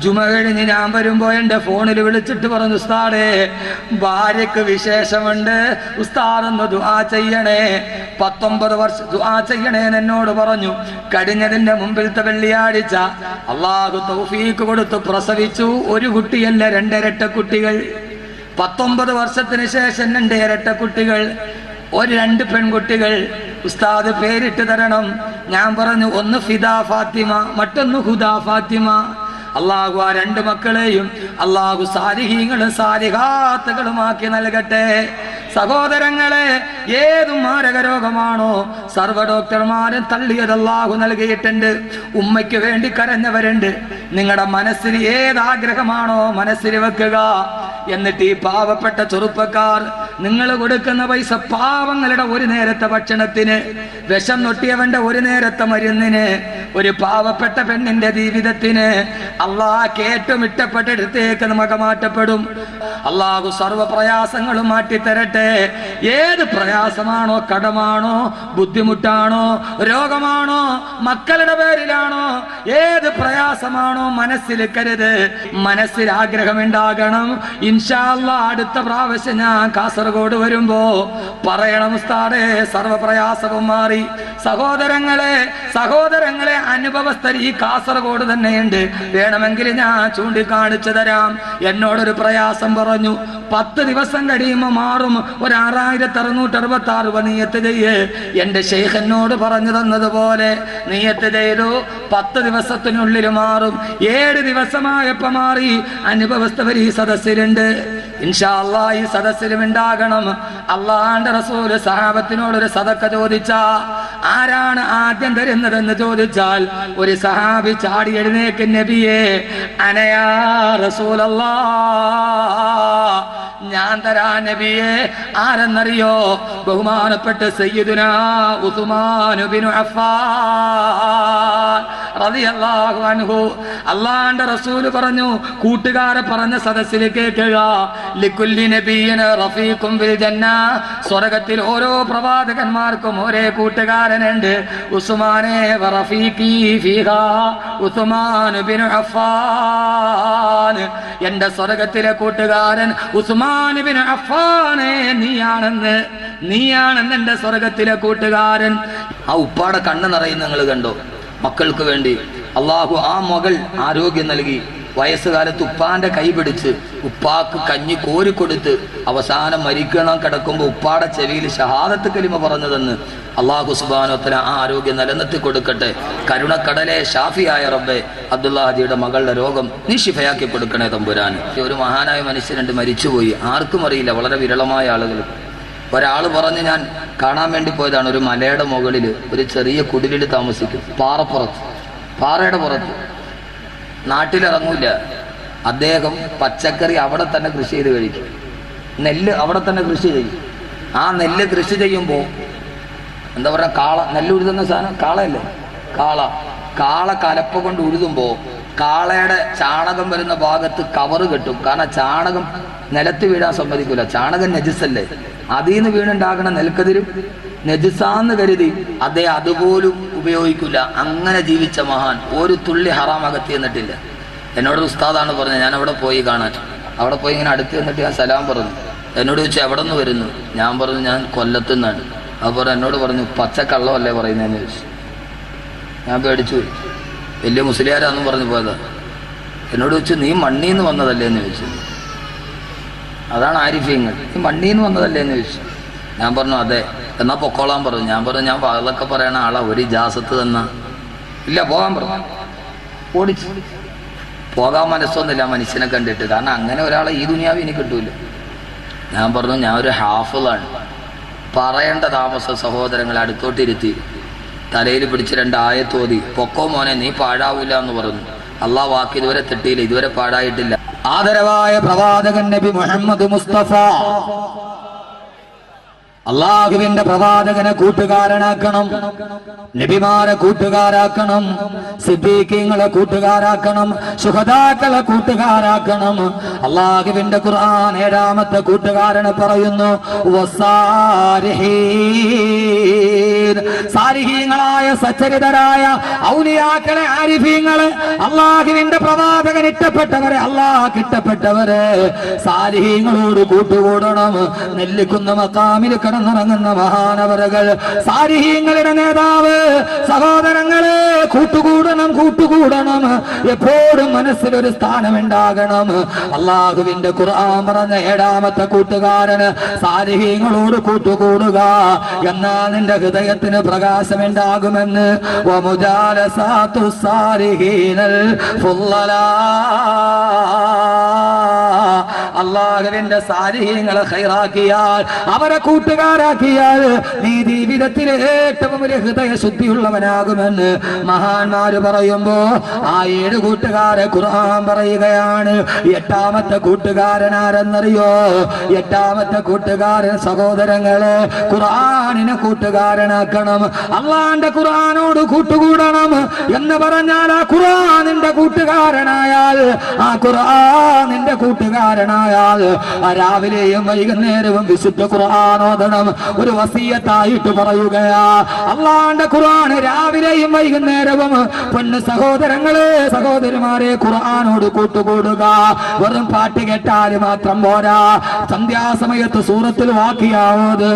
ജുമ കഴിഞ്ഞ് ഞാൻ വരുമ്പോ എന്റെ ഫോണിൽ വിളിച്ചിട്ട് പറഞ്ഞു, ഉസ്താദേ, ഭാര്യക്ക് വിശേഷമുണ്ട്, ഉസ്താദൊന്ന് ദുആ ചെയ്യണേ. 19 വർഷം ദുആ ചെയ്യണേ എന്നോട് പറഞ്ഞു. കഴിഞ്ഞതിന്റെ മുമ്പിലത്തെ വെള്ളിയാഴ്ച അള്ളാഹു തൗഫീഖ് കൊടുത്തു പ്രസവിച്ചു. ഒരു കുട്ടിയല്ല, 2 ഇരട്ട കുട്ടികൾ. 19 വർഷത്തിന് ശേഷം 2 ഇരട്ട കുട്ടികൾ, 2 പെൺകുട്ടികൾ. ഉസ്താദ് പേരിട്ട് തരണം. ഞാൻ പറഞ്ഞു, ഒന്ന് ഫിദാ ഫാത്തിമ, മറ്റൊന്ന് ഹുദാ ഫാത്തിമ. അള്ളാഹു ആ 2 മക്കളെയും അള്ളാഹു സാലിഹീങ്ങളും സാലിഹാത്തുകളുമാക്കി നൽകട്ടെ. സഹോദരങ്ങളെ, ഏതു മാരക രോഗമാണോ സർവ്വ ഡോക്ടർമാരും തള്ളിയത് അല്ലാഹു നൽകിയിട്ടുണ്ട്. ഉമ്മയ്ക്ക് വേണ്ടി കരഞ്ഞവരുണ്ട്. നിങ്ങളുടെ മനസ്സിന് ഏതാഗ്രഹമാണോ മനസ്സിൽ വെക്കുക. എന്നിട്ട് ഈ പാവപ്പെട്ട ചെറുപ്പക്കാർ, നിങ്ങൾ കൊടുക്കുന്ന പൈസ പാവങ്ങളുടെ ഒരു നേരത്തെ ഭക്ഷണത്തിന്, വിഷം നൊട്ടിയവന്റെ ഒരു നേരത്തെ മരുന്നിന്, ഒരു പാവപ്പെട്ട പെണ്ണിന്റെ ജീവിതത്തിന് അള്ളാഹ് ഏറ്റവും ഇഷ്ടപ്പെട്ടെടുത്തേക്ക് നമുക്ക് മാറ്റപ്പെടും. അള്ളാഹു സർവ്വ പ്രയാസങ്ങളും മാറ്റിത്തരട്ടെ. ഏത് പ്രയാസമാണോ, കടമാണോ, ബുദ്ധിമുട്ടാണോ, രോഗമാണോ, മക്കളുടെ പേരിലാണോ, ഏത് പ്രയാസമാണോ മനസ്സിൽ കരുത്. മനസ്സിൽ ആഗ്രഹമുണ്ടാകണം. ഇൻഷാ അല്ലാഹ് അടുത്ത പ്രാവശ്യം ഞാൻ കാസർഗോഡ് വരുമ്പോ പറയണം, ഉസ്താദേ, സർവ്വ പ്രയാസവും മാറി. സഹോദരങ്ങളെ അനുഭവസ്ഥർ ഈ കാസർഗോഡ് തന്നെയുണ്ട്. വേണമെങ്കിൽ ഞാൻ ചൂണ്ടിക്കാണിച്ചു തരാം. എന്നോടൊരു പ്രയാസം പറഞ്ഞു, 10 ദിവസം കഴിയുമ്പോ മാറും, ഒരു 6666 രൂപ നിയത്ത് ചെയ്യ്. എന്റെ ശൈഖ് എന്നോട് പറഞ്ഞു തന്നതുപോലെ നിയത്ത് ചെയ്തു. 10 ദിവസത്തിനുള്ളിൽ മാറും. 7 ദിവസമായപ്പോ മാറി. അനുഭവസ്ഥവർ ഈ സദസ്സിലുണ്ട്. ഇൻഷാ അല്ലാഹ് ഈ സദസ്സിലും ഉണ്ടാകണം. അള്ളാഹുവിന്റെ റസൂല് സഹാബത്തിനോടൊരു സദക്ക ചോദിച്ച, ആരാണ് ആദ്യം തരുന്നതെന്ന് ചോദിച്ചാൽ ഒരു സഹാബി ചാടി എഴുന്നേക്ക്, നബിയേ, അനയാ റസൂലല്ലാഹ്, ഞാൻ തരാ നബിയെ. ആരെന്നറിയോ? ബഹുമാനപ്പെട്ട സയ്യിദുനാ ഉസ്മാൻ ഇബ്നു അഫ്ഫാൻ റളിയല്ലാഹു അൻഹു. അല്ലാഹുവിന്റെ റസൂൽ പറഞ്ഞു, കൂട്ടുകാരെ പറഞ്ഞ സദസ്സിൽ കേൾക്കുക, ലികുല്ലി നബിയ്യിൻ റഫീഖുൻ ഫിൽ ജന്ന. സ്വർഗ്ഗത്തിൽ ഓരോ പ്രവാചകന്മാർക്കും ഒരേ കൂട്ടുകാരനുണ്ട്. ഉസ്മാനെ വറഫീഖി ഫീഹാ ഉസ്മാൻ ഇബ്നു അഫ്ഫാൻ. എന്റെ സ്വർഗ്ഗത്തിലെ കൂട്ടുകാരൻ ഉസ്മാൻ ഇബ്നു അഫ്ഫാനെ നീയാണെന്ന് എന്റെ സ്വർഗ്ഗത്തിലെ കൂട്ടുകാരൻ. ആ ഉപ്പാടെ കണ്ണ് നിറയുന്ന നിങ്ങൾ കണ്ടോ? മക്കൾക്ക് വേണ്ടി അള്ളാഹു ആ മകൾ ആരോഗ്യം നൽകി. വയസ്സുകാലത്ത് ഉപ്പാന്റെ കൈ പിടിച്ച് ഉപ്പാക്ക് കഞ്ഞി കോരിക്കൊടുത്ത് അവസാനം മരിക്കണം കിടക്കുമ്പോൾ ഉപ്പാടെ ചെവിയിൽ ഷഹാദത്ത് കലിമ പറഞ്ഞതെന്ന് അള്ളാഹു സുബ്ഹാനഹു വ തആല ആ ആരോഗ്യം നിലനിർത്തി കൊടുക്കട്ടെ. കരുണക്കടലെ ഷാഫിയായ റബ്ബെ, അബ്ദുല്ലാ ഹാജിയുടെ മകളുടെ രോഗം നീ ശിഫയാക്കി കൊടുക്കണേ തമ്പുരാൻ. ഒരു മഹാനായ മനുഷ്യനുണ്ട്, മരിച്ചുപോയി. ആർക്കും അറിയില്ല, വളരെ വിരളമായ ആളുകൾ. ഒരാൾ പറഞ്ഞ് ഞാൻ കാണാൻ വേണ്ടി പോയതാണ്. ഒരു മലയുടെ മുകളിൽ ഒരു ചെറിയ കുടിലിൽ താമസിക്കും, പാറയുടെ പുറത്ത്. നാട്ടിലിറങ്ങൂല. അദ്ദേഹം പച്ചക്കറി അവിടെ തന്നെ കൃഷി ചെയ്ത് കഴിക്കും. നെല്ല് അവിടെ തന്നെ കൃഷി ചെയ്യും. ആ നെല്ല് കൃഷി ചെയ്യുമ്പോൾ എന്താ പറയുക, നെല്ല് ഉഴുതുന്ന സാധനം കാളയല്ലേ, കാള കലപ്പ കൊണ്ട് ഉഴുതുമ്പോൾ കാളയുടെ ചാണകം വരുന്ന ഭാഗത്ത് കവറ് കെട്ടും. കാരണം ചാണകം നിലത്ത് വീഴാൻ സമ്മതിക്കൂല. ചാണകം നജിസല്ലേ, അതിൽ നിന്ന് വീണുണ്ടാകണ നെൽക്കതിരും നജിസാന്ന് കരുതി അദ്ദേഹം അതുപോലും ഉപയോഗിക്കില്ല. അങ്ങനെ ജീവിച്ച മഹാൻ, ഒരു തുള്ളി ഹറാം അകത്തി എന്നിട്ടില്ല. എന്നോട് ഉസ്താദാണ് പറഞ്ഞത്, ഞാൻ അവിടെ പോയി കാണാൻ. അവിടെ പോയി ഇങ്ങനെ അടുത്ത് എന്നിട്ട് ഞാൻ സലാം പറഞ്ഞു. എന്നോട് ചോദിച്ചു എവിടെ നിന്ന് വരുന്നു? ഞാൻ പറഞ്ഞു ഞാൻ കൊല്ലത്തു നിന്നാണ്. അപ്പോൾ എന്നോട് പറഞ്ഞു പച്ചക്കള്ളമല്ലേ പറയുന്നതെന്ന് ചോദിച്ചു. ഞാൻ പേടിച്ചു. വലിയ മുസ്ലിയാരാന്നും പറഞ്ഞു പോയതാ. എന്നോട് ചോദിച്ചു നീ മണ്ണീന്ന് വന്നതല്ലേ എന്ന് ചോദിച്ചു. അതാണ് ആരിഫ്യങ്ങൾ, നീ മണ്ണീന്ന് വന്നതല്ലേ എന്ന് ചോദിച്ചു. ഞാൻ പറഞ്ഞു അതെ. എന്നാ പൊക്കോളാൻ പറഞ്ഞു. ഞാൻ പറഞ്ഞു ഞാൻ അതൊക്കെ പറയണ ആളാ, ഒരു ഇജാസത്ത് തന്നാ ഇല്ല, പോകാൻ പറഞ്ഞു. ഓടിച്ചു. പോകാൻ മനസ്സൊന്നുമില്ല മനുഷ്യനെ കണ്ടിട്ട്. കാരണം അങ്ങനെ ഒരാളെ ഈ ദുനിയാവ് ഇനി കിട്ടൂല. ഞാൻ പറഞ്ഞു ഞാൻ ഒരു ഹാഫിളാണ്, പറയേണ്ട താമസ സഹോദരങ്ങളെ അടുത്തോട്ടിരുത്തി തലയിൽ പിടിച്ച് 2 ആയത്തോതി, പൊക്കോ മോനെ നീ പാഴാവൂല എന്ന് പറഞ്ഞു. അള്ളാഹ് വാക്ക് ഇതുവരെ തെറ്റിയില്ല, ഇതുവരെ പാഴായിട്ടില്ല. ആദരവായ പ്രവാചകൻ നബി മുഹമ്മദ് മുസ്തഫ അള്ളാഹുവിന്റെ പ്രവാചകനെ കൂട്ടുകാരനാക്കണം, നബിമാരെ കൂട്ടുകാരാക്കണം, സിദ്ദീഖീങ്ങളെ കൂട്ടുകാരാക്കണം, ശുഹദാക്കളെ കൂട്ടുകാരാക്കണം. അള്ളാഹുവിന്റെ ഖുർആൻ 7ാമത്തെ കൂട്ടുകാരനെ പറയുന്നു, സാലിഹീങ്ങളായ സച്ചരിതരായ ഔലിയാക്കളെ, ആരിഫീങ്ങളെ, അള്ളാഹുവിന്റെ പ്രവാചകൻ ഇഷ്ടപ്പെട്ടവരെ, അള്ളാഹ് ഇഷ്ടപ്പെട്ടവരെ സാലിഹീങ്ങളോട് കൂട്ടുകൂടണം. നെല്ലിക്കുന്ന മഖാമിൽ കിടന്നിറങ്ങുന്ന മഹാനവറുകൾ, സാലിഹീങ്ങളുടെ നേതാവ്, സഹോദരങ്ങളെ കൂട്ടുകൂടണം. എപ്പോഴും മനസ്സിലൊരു സ്ഥാനമുണ്ടാകണം. അള്ളാഹുവിന്റെ ഖുർആൻ പറഞ്ഞ 7ാമത്തെ കൂട്ടുകാരന് സാലിഹീങ്ങളോട് കൂട്ടുകൂടുക. എന്നാൽ നിന്റെ ഹൃദയത്തിന് പ്രകാശമുണ്ടാകുമെന്ന്. അള്ളാഹുവിന്റെ സാലിഹീങ്ങളെ ഖൈറാക്കിയാൽ, അവരെ കൂട്ടുകാരാക്കിയാൽ നീ ജീവിതത്തിൽ ഏറ്റവും ഒരു ഹൃദയ ശുദ്ധിയുള്ളവനാകുമെന്ന് മഹാന്മാര് പറയുമ്പോ ആ 7 കൂട്ടുകാരെ ഖുർആൻ പറയുകയാണ്. 8ാമത്തെ കൂട്ടുകാരൻ ആരെന്നറിയോ? 8ാമത്തെ കൂട്ടുകാരൻ സഹോദരങ്ങളെ ഖുർആനിനെ കൂട്ടുകാരനാക്കണം. അള്ളാന്റെ ഖുർആനോട് കൂട്ടുകൂടണം എന്ന് പറഞ്ഞാൽ ആ ഖുർആനിന്റെ കൂട്ടുകാരനായാൽ, ആ ഖുർആനിന്റെ കൂട്ടുകാരനായാൽ രാവിലെയും വൈകുന്നേരവും വിശുദ്ധ ഖുർആൻ ഓതണം. ഒരു വസിയത്തായിട്ട് പറയുകയാ, അള്ളാന്റെ ഖുർആൻ രാവിലെയും വൈകുന്നേരവും പൊന്ന് സഹോദരങ്ങളെ, സഹോദരിമാരെ ഖുർആനോട് കൂട്ടുകൂടുക. വെറും പാട്ട് കേട്ടാൽ മാത്രം പോരാ. സന്ധ്യാസമയത്ത് സൂറത്തിൽ വാക്കിയാവത്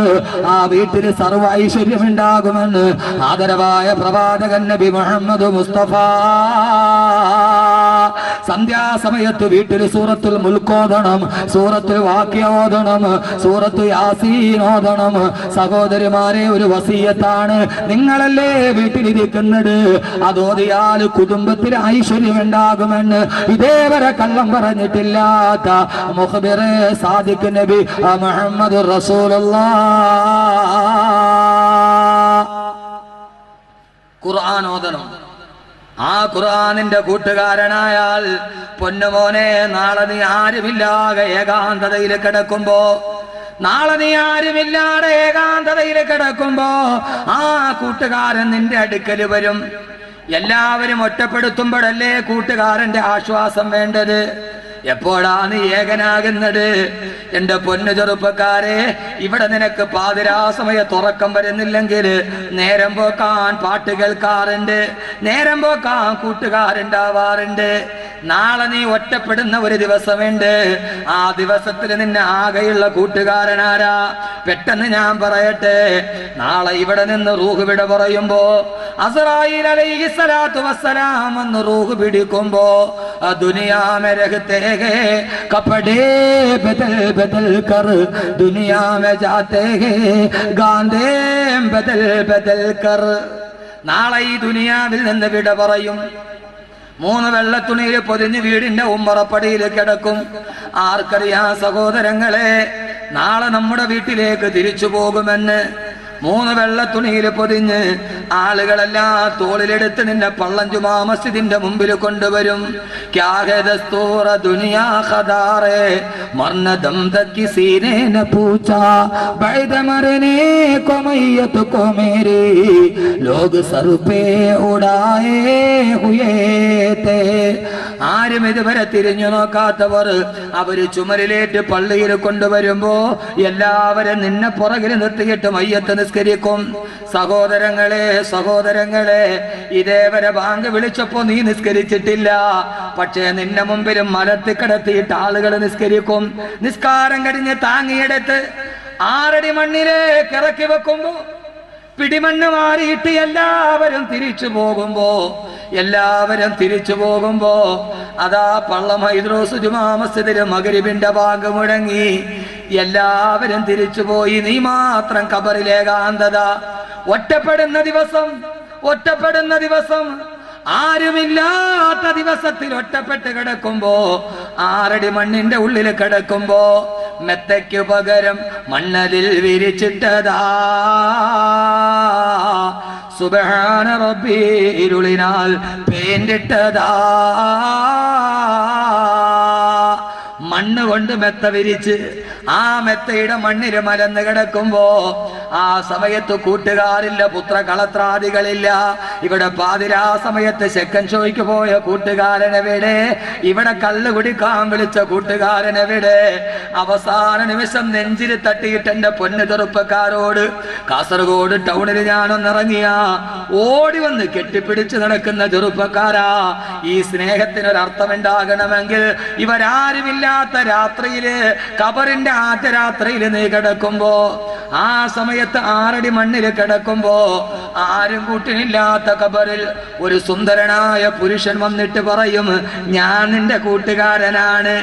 ആ വീട്ടിൽ സർവ്വ ഐശ്വര്യമുണ്ടാകുമെന്ന് ആദരവായ പ്രവാചകൻ നബി മുഹമ്മദ് മുസ്തഫ. സന്ധ്യാസമയത്ത് വീട്ടിൽ സൂറത്തുൽ മുൽക്ക് ഓതണം, സൂറത്തുൽ വാഖിയ ഓതണം, സൂറത്തു യാസീൻ ഓതണം. സഹോദരിമാരെ ഒരു വസിയത്താണ്, നിങ്ങളല്ലേ വീട്ടിലിരിക്കുന്നത്, അതോതിയാൽ കുടുംബത്തിൽ ഐശ്വര്യമുണ്ടാകുമെന്ന് ഇതേവരെ കള്ളം പറഞ്ഞിട്ടില്ലാത്ത മുഖ്ബിറെ സാദിഖ് നബി മുഹമ്മദ് റസൂലുള്ളാഹ്. ഖുർആൻ ഓതണം. ആ ഖുർആനിന്റെ കൂട്ടുകാരനായാൽ പൊന്നുമോനെ നാളെ നീ ആരുമില്ലാതെ ഏകാന്തതയിൽ കിടക്കുമ്പോ, നാളെ നീ ആരുമില്ലാതെ ഏകാന്തതയിൽ കിടക്കുമ്പോ ആ കൂട്ടുകാരൻ നിന്റെ അടുക്കൽ വരും. എല്ലാവരും ഒറ്റപ്പെടുത്തുമ്പോഴല്ലേ കൂട്ടുകാരന്റെ ആശ്വാസം വേണ്ടത്. എപ്പോഴാണ് ഏകനാകുന്നത്? എന്റെ പൊന്നു ചെറുപ്പക്കാരെ, ഇവിടെ നിനക്ക് പാതിരാ സമയത്ത് ഉറക്കം വരുന്നില്ലെങ്കിൽ നേരം പോക്കാൻ പാട്ട് കേൾക്കാറുണ്ട്, നേരം പോക്കാൻ കൂട്ടുകാരുണ്ടാവാറുണ്ട്. നാളെ നീ ഒറ്റപ്പെടുന്ന ഒരു ദിവസമുണ്ട്. ആ ദിവസത്തിൽ നിന്നെ ആകെയുള്ള കൂട്ടുകാരനാരാ? പെട്ടെന്ന് ഞാൻ പറയട്ടെ, നാളെ ഇവിടെ നിന്ന് റൂഹ് വിട പറയുമ്പോ, അസ്റായീൽ അലൈഹിസ്സലാത്തു വസ്സലാം എന്ന് റൂഹ് പിടിക്കുമ്പോ, ദുനിയാ മേ രഹ്തേ ഹേ കപടേ ബദൽ ബദൽ കർ ദുനിയാ മേ ജാതേ ഹേ ഗാന്ധേ ബദൽ ബദൽ കർ. നാളെ ഈ ദുനിയാവിൽ നിന്ന് വിട പറയും. 3 വെള്ളത്തുണിയിൽ പൊതിഞ്ഞ് വീടിന്റെ ഉമ്മറപ്പടിയിൽ കിടക്കും. ആർക്കറിയാം സഹോദരങ്ങളെ, നാളെ നമ്മുടെ വീട്ടിലേക്ക് തിരിച്ചു പോകുമെന്ന്. 3 വെള്ളത്തുണിയിൽ പൊതിഞ്ഞ് ആളുകളെല്ലാം തോളിലെടുത്ത് നിന്നെ പള്ളം ജുമാ മസ്ജിദിന്റെ മുമ്പിൽ കൊണ്ടുവരും. ക്യാ ഹേ ദസ്തൂർ ദുനിയാ ഖദാറേ മർനദം തക് കിസി ने न पूछा बैद मरने को मैयत को मेरे लोग सर पे उड़ाए हुए थे. ആരും ഇതുവരെ തിരിഞ്ഞു നോക്കാത്തവർ അവര് ചുമരിലേറ്റ് പള്ളിയിൽ കൊണ്ടുവരുമ്പോ എല്ലാവരും നിന്നെ പുറകിൽ നിർത്തിയിട്ട് മയ്യത്ത് നിസ്കരിക്കും. സഹോദരങ്ങളെ, ഇതേവരെ ബാങ്ക് വിളിച്ചപ്പോ നീ നിസ്കരിച്ചിട്ടില്ല. പക്ഷേ നിന്നെ മുമ്പിലും മലത്തി കിടത്തിയിട്ട് ആളുകൾ നിസ്കരിക്കും. നിസ്കാരം കഴിഞ്ഞ് താങ്ങിയെടുത്ത് 6 അടി മണ്ണിലേക്ക് ഇറക്കി വെക്കുമ്പോ, പിടിമണ്ണ് മാറിയിട്ട് എല്ലാവരും തിരിച്ചു പോകുമ്പോ അതാ പള്ളം ഹൈദ്രോസ് ജുമാ മസ്ജിദിൽ മഗ്‌രിബിന്റെ ബാങ്ക് മുഴങ്ങി. എല്ലാവരും തിരിച്ചുപോയി. നീ മാത്രം ഖബറിലേകാന്തത. ഒറ്റപ്പെടുന്ന ദിവസം, ആരുമില്ലാത്ത ദിവസത്തിൽ ഒറ്റപ്പെട്ട് കിടക്കുമ്പോ, 6 അടി മണ്ണിന്റെ ഉള്ളിൽ കിടക്കുമ്പോ, മെത്തയ്ക്കു പകരം മണ്ണലിൽ വിരിച്ചിട്ടതാ സുബ്ഹാന റബ്ബി, ഇരുളിനാൽ പെയിന്റിട്ടതാ. മണ്ണ് കൊണ്ട് മെത്ത വിരിച്ച് ആ മെത്തയുടെ മണ്ണിൽ മലന്ന് കിടക്കുമ്പോ ആ സമയത്ത് കൂട്ടുകാരില്ല, പുത്രകളത്രാദികളില്ല. ഇവിടെ പാതിരാ സമയത്ത് സെക്കൻഡ് ഷോയ്ക്ക് പോയ കൂട്ടുകാരനെവിടെ? ഇവിടെ കള്ള് കുടിക്കാൻ വിളിച്ച കൂട്ടുകാരനെവിടെ? അവസാന നിമിഷം നെഞ്ചിൽ തട്ടിയിട്ട് എന്റെ പൊന്നു ചെറുപ്പക്കാരോട്, കാസർഗോഡ് ടൗണിൽ ഞാനൊന്നിറങ്ങിയ ഓടി വന്ന് കെട്ടിപ്പിടിച്ച് നടക്കുന്ന ചെറുപ്പക്കാരാ, ഈ സ്നേഹത്തിനൊരർത്ഥമുണ്ടാകണമെങ്കിൽ ഇവരാരുമില്ലാത്ത രാത്രിയില്, ഖബറിന്റെ ആദ്യ രാത്രിയില് നീ കിടക്കുമ്പോ, ആ സമയത്ത് 6 അടി മണ്ണിൽ കിടക്കുമ്പോ, ആരും കൂട്ടിനില്ലാത്ത ഖബറിൽ ഒരു സുന്ദരനായ പുരുഷൻ വന്നിട്ട് പറയും, ഞാൻ നിന്റെ കൂട്ടുകാരനാണ്.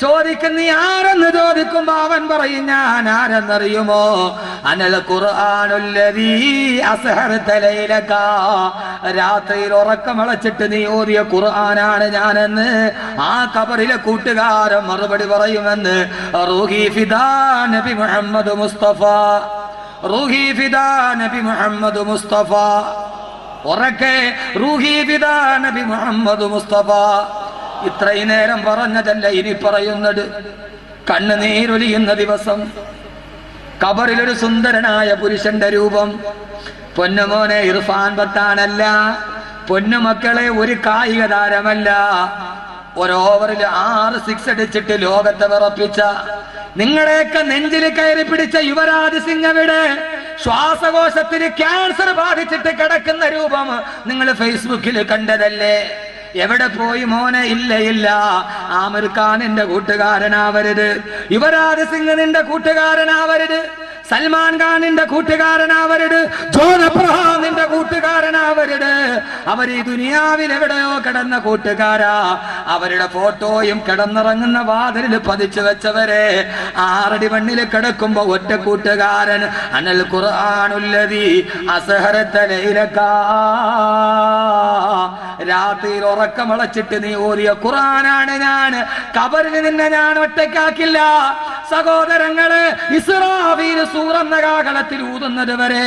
ചോദിക്കുന്ന നീ ആരെന്ന് ചോദിക്കുമ്പോ അവൻ പറയും, ഞാൻ ആരെന്നറിയുമോ? അനൽ ഖുർആനുല്ലദീ അസ്ഹറത ലൈലക, രാത്രിയിൽ ഉറക്കമളച്ചിട്ട് നീ ഓതിയ ഖുർആനാണ് ഞാനെന്ന് ആ ഖബറിലെ കൂട്ടുകാരൻ മറുപടി പറയുമെന്ന് റൂഹി ഫിദാ നബി മുഹമ്മദ് മുസ്തഫ. റൂഹി ഫിദാ നബി മുഹമ്മദ് മുസ്തഫ. ഉറക്കെ റൂഹി ഫിദാ നബി മുഹമ്മദ് മുസ്തഫ. ഇത്രയും നേരം പറഞ്ഞതല്ല ഇനി പറയുന്നത്. കണ്ണുനീരൊലിയുന്ന ദിവസം, ഖബറിലൊരു സുന്ദരനായ പുരുഷന്റെ രൂപം. പൊന്നുമോനെ, ഇർഫാൻ പത്താനല്ല, പൊന്നുമക്കളെ, ഒരു കായിക താരമല്ല, ഒരു ഓവറിൽ 6 സിക്സ് അടിച്ചിട്ട് ലോകത്തെ വിറപ്പിച്ച, നിങ്ങളെയൊക്കെ നെഞ്ചിൽ കയറി പിടിച്ച യുവരാജ് സിംഗ് എവിടെ? ശ്വാസകോശത്തിന് ക്യാൻസർ ബാധിച്ചിട്ട് കിടക്കുന്ന രൂപം നിങ്ങൾ ഫേസ്ബുക്കിൽ കണ്ടതല്ലേ? എവിടെ പോയി മോനെ? ഇല്ല. ആമിർ ഖാൻ നിന്റെ കൂട്ടുകാരനാവരുത്, യുവരാജ് സിംഗ് നിന്റെ കൂട്ടുകാരനാവരുത്, സൽമാൻ ഖാൻ നിന്റെ കൂട്ടുകാരനാവരുത്, ജോൺ അബ്രഹാം നിന്റെ കൂട്ടുകാരനാവരുത്. അവർ ഈ ദുനിയാവിൽ എവിടെയോ കിടന്ന കൂട്ടുകാരാ. അവരുടെ ഫോട്ടോയും കിടന്നിറങ്ങുന്ന വാതിലിൽ പതിച്ചു വെച്ചവരെ 6 അടി മണ്ണിൽ കിടക്കുമ്പോ ഒറ്റ കൂട്ടുകാരൻ. അനൽ ഖുർആനുല്ലദീ അസ്ഹറത ലൈലക, രാത്രിയിൽ ഉറക്കമളച്ചിട്ട് നീ ഓതിയ ഖുർആനാണ് ഞാൻ. ഖബറിൽ നിന്നെ ഞാൻ ഒറ്റയ്ക്കാക്കില്ല. സഹോദരങ്ങള്, ഇസ്രാഫീൽ സൂറെന്ന കാഹളത്തിൽ ഊതുന്നത് വരെ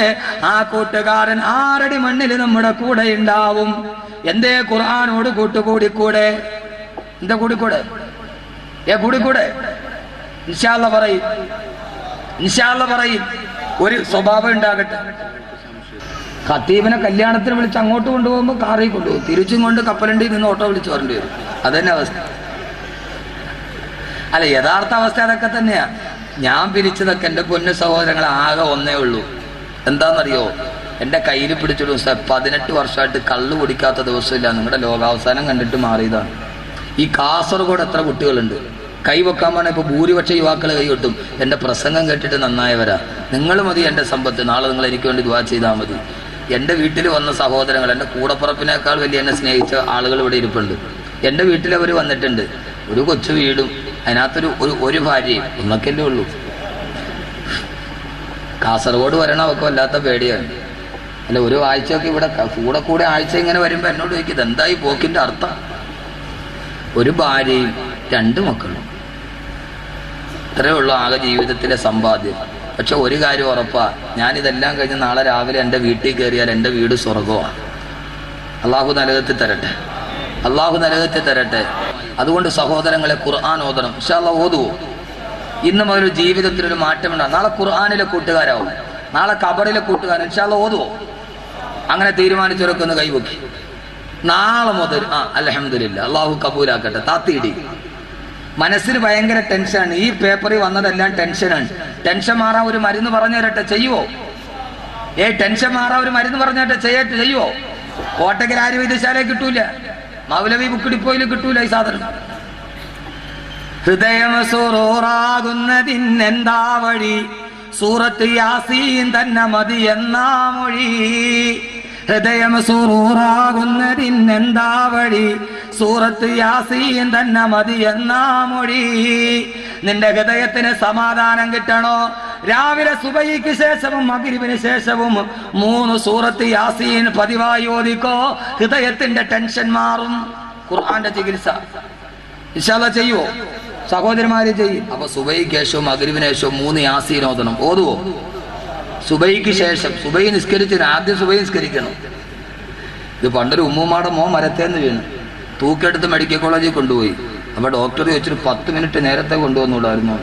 ആ കൂട്ടുകാരൻ 6 അടി മണ്ണിൽ നമ്മുടെ കൂടെ ഉണ്ടാവും. എന്തേ ഖുർആനോട് കൂട്ടുകൂടിക്കൂടെ? എന്താ കൂടിക്കൂടെ? കൂടിക്കൂടെ? ഇൻഷാ അല്ലാഹ് പറയും, ഇൻഷാ അല്ലാഹ് പറയും. ഒരു സ്വഭാവം ഉണ്ടാകട്ടെ. ഖത്തീബിനെ കല്യാണത്തിന് വിളിച്ച് അങ്ങോട്ട് കൊണ്ടുപോകുമ്പോൾ കാറിൽ കൊണ്ടുപോകും, തിരിച്ചും കൊണ്ട് കപ്പലണ്ടിയിൽ നിന്ന് ഓട്ടോ വിളിച്ച് വരേണ്ടി വരും. അതന്നെ അവസ്ഥ. അല്ല, യഥാർത്ഥ അവസ്ഥ അതൊക്കെ തന്നെയാ. ഞാൻ പിരിച്ചതൊക്കെ എൻ്റെ പൊന്നു സഹോദരങ്ങൾ ആകെ ഒന്നേ ഉള്ളൂ. എന്താണെന്നറിയോ? എൻ്റെ കയ്യിൽ പിടിച്ചൊരു ദിവസം 18 വർഷമായിട്ട് കള്ളു കുടിക്കാത്ത ദിവസമില്ല. നിങ്ങളുടെ ലോകാവസാനം കണ്ടിട്ട് മാറിയതാണ്. ഈ കാസർഗോഡ് എത്ര കുട്ടികളുണ്ട് കൈവെക്കാൻ പറഞ്ഞാൽ ഇപ്പോൾ ഭൂരിപക്ഷ യുവാക്കൾ കൈ വെട്ടും. എൻ്റെ പ്രസംഗം കേട്ടിട്ട് നന്നായവരാ. നിങ്ങൾ മതി എൻ്റെ സമ്പത്ത്. നാളെ നിങ്ങൾ എനിക്ക് വേണ്ടി ദുആ ചെയ്താൽ മതി. എൻ്റെ വീട്ടിൽ വന്ന സഹോദരങ്ങൾ, എൻ്റെ കൂടപ്പുറപ്പിനേക്കാൾ വലിയ എന്നെ സ്നേഹിച്ച ആളുകൾ ഇവിടെ ഇരിപ്പുണ്ട്. എൻ്റെ വീട്ടിൽ അവർ വന്നിട്ടുണ്ട്. ഒരു കൊച്ചു വീടും അതിനകത്തൊരു ഒരു ഭാര്യയും ഒന്നൊക്കെയല്ലേ ഉള്ളൂ. കാസർഗോഡ് വരണം അവർക്ക് വല്ലാത്ത പേടിയാണ്. അല്ല, ഒരു ആഴ്ചയൊക്കെ ഇവിടെ കൂടെ ആഴ്ച ഇങ്ങനെ വരുമ്പോൾ എന്നോട് ചോദിക്കും, ഇതെന്തായി പോക്കിൻ്റെ അർത്ഥം? ഒരു ഭാര്യയും 2 മക്കളും, ഇത്രയേ ഉള്ളൂ ആകെ ജീവിതത്തിലെ സമ്പാദ്യം. പക്ഷെ ഒരു കാര്യം ഉറപ്പാ, ഞാനിതെല്ലാം കഴിഞ്ഞ് നാളെ രാവിലെ എൻ്റെ വീട്ടിൽ കയറിയാൽ എൻ്റെ വീട് സ്വർഗമാണ്. അള്ളാഹു നരകത്തിൽ തരട്ടെ, അള്ളാഹു നരകത്തിൽ തരട്ടെ. അതുകൊണ്ട് സഹോദരങ്ങളെ, ഖുർആൻ ഓതണം. ഇൻഷാ അല്ലാഹ് ഓതുവോ? ഇന്ന് മുതൽ ജീവിതത്തിലൊരു മാറ്റമുണ്ടാകും. നാളെ ഖുർആനിലെ കൂട്ടുകാരാവും, നാളെ ഖബറിലെ കൂട്ടുകാരൻ. ഇൻഷാ അല്ലാഹ് ഓതുവോ? അങ്ങനെ തീരുമാനിച്ചവരൊക്കെ ഒന്ന് കൈവക്കി. നാളെ മുതൽ അൽഹംദുലില്ലാ, അള്ളാഹു കബൂലാക്കട്ടെ. താത്തിയിടി. മനസ്സിന് ഭയങ്കര ടെൻഷനാണ്. ഈ പേപ്പറിൽ വന്നതെല്ലാം ടെൻഷനാണ്. ടെൻഷൻ മാറാൻ ഒരു മരുന്ന് പറഞ്ഞു തരട്ടെ, ചെയ്യുവോ? ടെൻഷൻ മാറാൻ ഒരു മരുന്ന് പറഞ്ഞു തരട്ടെ, ചെയ്യുവോ? കോട്ടക്കൽ ആയുർവേദശാലയിൽ കിട്ടൂല, മൗലവി ബുക്ക് ഡിപ്പോയിൽ കിട്ടൂല ഈ സാധനം. ഹൃദയം സുറൂറാകുന്നതിനെന്താ വഴി? സൂറത്ത് യാസീൻ തന്നെ മതി എന്നാ മൊഴി. ഹൃദയം സുറൂറാകുന്നതിനെന്താ വഴി? സൂറത്ത് യാസീൻ തന്നെ മതി എന്നാ മൊഴി. നിന്റെ ഹൃദയത്തിന് സമാധാനം കിട്ടണോ? രാവിലെ സുബഹിക്ക് ശേഷവും മഗ്രിബിന് ശേഷവും 3 സൂറത്ത് യാസീൻ പതിവായി ഓതിക്കോ. ഹൃദയത്തിന്റെ ടെൻഷൻ മാറും. ഖുർആന്റെ ചികിത്സ ഇൻഷാ അല്ലാഹ് ചെയ്യുവോ? സഹോദരന്മാര് ചെയ്യും. അപ്പൊ സുബഹിക്ക് ശേഷവും മഗ്രിബിന് ശേഷവും 3 യാസീൻ ഓതണം. ഓതുവോ? സുബഹിക്ക് ശേഷം. സുബഹി നിസ്കരിച്ച് ആദ്യം സുബഹി നിസ്കരിക്കണം. ഇത് പണ്ടൊരു ഉമ്മുമാടെ മോൻ മരത്തേന്ന് വീണു, തൂക്കെടുത്ത് മെഡിക്കൽ കോളേജിൽ കൊണ്ടുപോയി. അപ്പോൾ ഡോക്ടർ ചോദിച്ചിട്ട് 10 മിനിറ്റ് നേരത്തെ കൊണ്ടുവന്നുകൂടായിരുന്നു.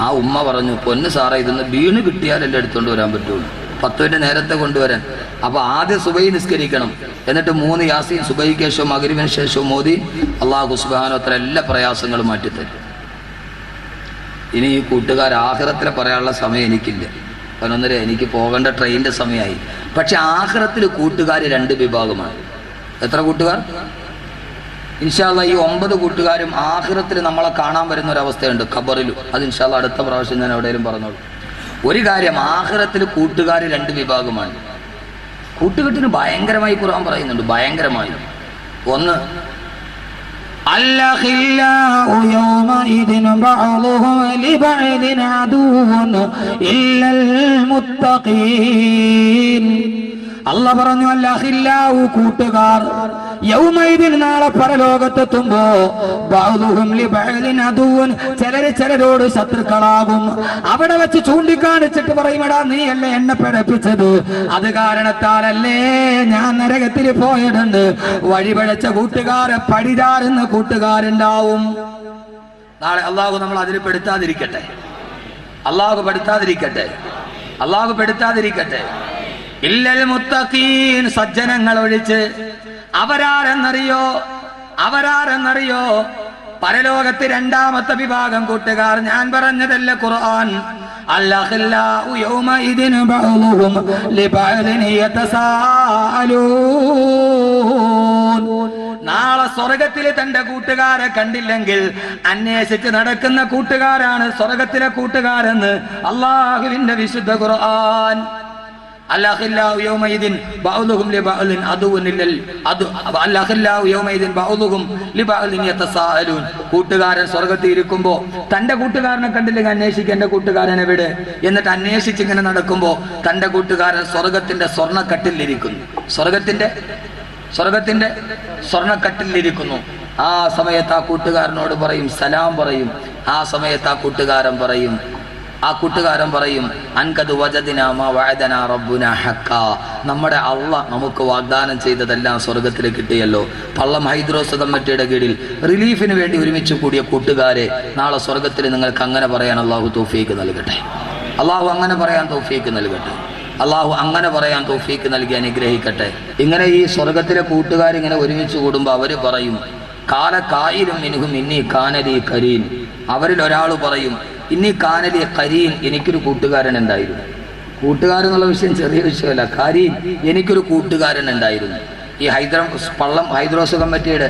ആ ഉമ്മ പറഞ്ഞു, പൊന്ന് സാറേ, ഇതൊന്ന് വീണ് കിട്ടിയാലല്ലേ എടുത്തുകൊണ്ട് വരാൻ പറ്റുള്ളൂ, 10 മിനിറ്റ് നേരത്തെ കൊണ്ടുവരാൻ. അപ്പോൾ ആദ്യം സുബഹി നിസ്കരിക്കണം, എന്നിട്ട് 3 യാസീൻ സുബഹിക്ക് ശേഷവും മഗ്രിബിന് ശേഷവും മോദി അള്ളാഹു സുബ്ഹാനഹു വ തആല എല്ലാ പ്രയാസങ്ങളും മാറ്റിത്തരും. ഇനി ഈ കൂട്ടുകാർ ആഖിറത്തിലെ പറയാനുള്ള സമയം എനിക്കില്ല. 11:30 എനിക്ക് പോകേണ്ട ട്രെയിനിൻ്റെ സമയമായി. പക്ഷെ ആഖിറത്തിൽ കൂട്ടുകാർ 2 വിഭാഗമാണ്. എത്ര കൂട്ടുകാർ? ഇൻഷാ അല്ലാഹ് ഈ 9 കൂട്ടുകാരും ആഖിറത്തിൽ നമ്മളെ കാണാൻ വരുന്ന ഒരവസ്ഥയുണ്ട്, ഖബറിലും. അത് ഇൻഷാ അല്ലാഹ് അടുത്ത പ്രാവശ്യം ഞാൻ എവിടെയും പറഞ്ഞോളൂ. ഒരു കാര്യം, ആഖിറത്തിൽ കൂട്ടുകാർ 2 വിഭാഗമാണ്. കൂട്ടുകെട്ടിന് ഭയങ്കരമായി ഖുർആൻ പറയുന്നുണ്ട്, ഭയങ്കരമായി. ഒന്ന്, الأخلاء يومئذ بعضهم لبعض عدو إلا المتقين. അല്ലാഹ് പറഞ്ഞു, അൽഅഖില്ലാഉ കൂട്ടുകാർ, യൗമൈദിൻ നാളെ പരലോകത്തെത്തുമ്പോ ബഅദുഹും ലിബഅദിൻ അദുവൻ, ചിലര് ചിലരോട് ശത്രുക്കളാകും. അവിടെ വെച്ച് ചൂണ്ടിക്കാണിച്ചിട്ട് പറയും, എടാ നീയല്ലേ എന്നെ പഠിപ്പിച്ചത്, അത് കാരണത്താലല്ലേ ഞാൻ നരകത്തിൽ പോയിട്ടുണ്ട്. വഴിപഴച്ച കൂട്ടുകാരെ പടിചാരുന്ന കൂട്ടുകാരുണ്ടാവും. നാളെ അള്ളാഹു നമ്മൾ അതിൽ പെടുത്താതിരിക്കട്ടെ, അള്ളാഹു പെടുത്താതിരിക്കട്ടെ, അള്ളാഹു പെടുത്താതിരിക്കട്ടെ. ഇല്ലൽ മുത്തഖീൻ, സജ്ജനങ്ങൾ ഒഴിച്ച്. അവരാരെന്നറിയോ? പരലോകത്ത് 2ാമത്തെ വിഭാഗം കൂട്ടുകാർ. ഞാൻ പറഞ്ഞതല്ല ഖുർആൻ. അൽഅഖില്ലാഉ യൗമഇദിൻ ബഅദുഹും ലിബഅദിൻ യതസാഅലൂൻ. നാളെ സ്വർഗത്തിൽ തന്റെ കൂട്ടുകാരെ കണ്ടില്ലെങ്കിൽ അന്വേഷിച്ച് നടക്കുന്ന കൂട്ടുകാരാണ് സ്വർഗത്തിലെ കൂട്ടുകാരെന്ന് അല്ലാഹുവിന്റെ വിശുദ്ധ ഖുർആൻ. അൽഅഖില്ലാഉ യൗമഇദിൻ ബഅദുഹും ലിബഅദിൻ അദുവൻ ഇല്ലൽ അദു അൽഅഖില്ലാഉ യൗമഇദിൻ ബഅദുഹും ലിബഅദിൻ യതസാഅലൂൻ. കൂട്ടുകാരൻ സ്വർഗ്ഗത്തിൽ ഇരിക്കുമ്പോൾ തന്റെ കൂട്ടുകാരനെ കണ്ടില്ലെങ്കിൽ അന്വേഷിക്കുക, എന്റെ കൂട്ടുകാരൻ എവിടെ? എന്നിട്ട് അന്വേഷിച്ചിങ്ങനെ നടക്കുമ്പോൾ തന്റെ കൂട്ടുകാരൻ സ്വർഗത്തിന്റെ സ്വർണ്ണക്കട്ടിലിരിക്കുന്നു. സ്വർഗത്തിന്റെ സ്വർഗത്തിന്റെ സ്വർണ്ണക്കട്ടിലിരിക്കുന്നു. ആ സമയത്ത് ആ കൂട്ടുകാരനോട് പറയും, സലാം പറയും. ആ സമയത്ത് ആ കൂട്ടുകാരൻ പറയും അൻകദ് വജദ്നാ മാ വഅദനാ റബ്ബുനാ ഹഖ്ഖാ, നമ്മുടെ അള്ളാഹ് നമുക്ക് വാഗ്ദാനം ചെയ്തതെല്ലാം സ്വർഗത്തിൽ കിട്ടിയല്ലോ. പള്ളം ഹൈദ്രോസ് കമ്മിറ്റിയുടെ കീഴിൽ റിലീഫിന് വേണ്ടി ഒരുമിച്ച് കൂടിയ കൂട്ടുകാരെ, നാളെ സ്വർഗത്തിൽ നിങ്ങൾക്ക് അങ്ങനെ പറയാൻ അള്ളാഹു തൗഫീക്ക് നൽകട്ടെ. അള്ളാഹു അങ്ങനെ പറയാൻ തൗഫീക്ക് നൽകട്ടെ. അള്ളാഹു അങ്ങനെ പറയാൻ തൗഫീക്ക് നൽകി അനുഗ്രഹിക്കട്ടെ. ഇങ്ങനെ ഈ സ്വർഗത്തിലെ കൂട്ടുകാരിങ്ങനെ ഒരുമിച്ച് കൂടുമ്പോൾ അവർ പറയും, കാല കായിലും മിൻഹും ഇന്നി കാനലി കരീൻ. അവരിൽ ഒരാൾ പറയും, ഇന്നി കാനലി കരീൻ, എനിക്കൊരു കൂട്ടുകാരൻ ഉണ്ടായിരുന്നു. കൂട്ടുകാരെന്നുള്ള വിഷയം ചെറിയ വിഷയമല്ല. കരീൻ, എനിക്കൊരു കൂട്ടുകാരൻ ഉണ്ടായിരുന്നു. ഈ പള്ളം ഹൈദ്രോസ് കമ്മിറ്റിയുടെ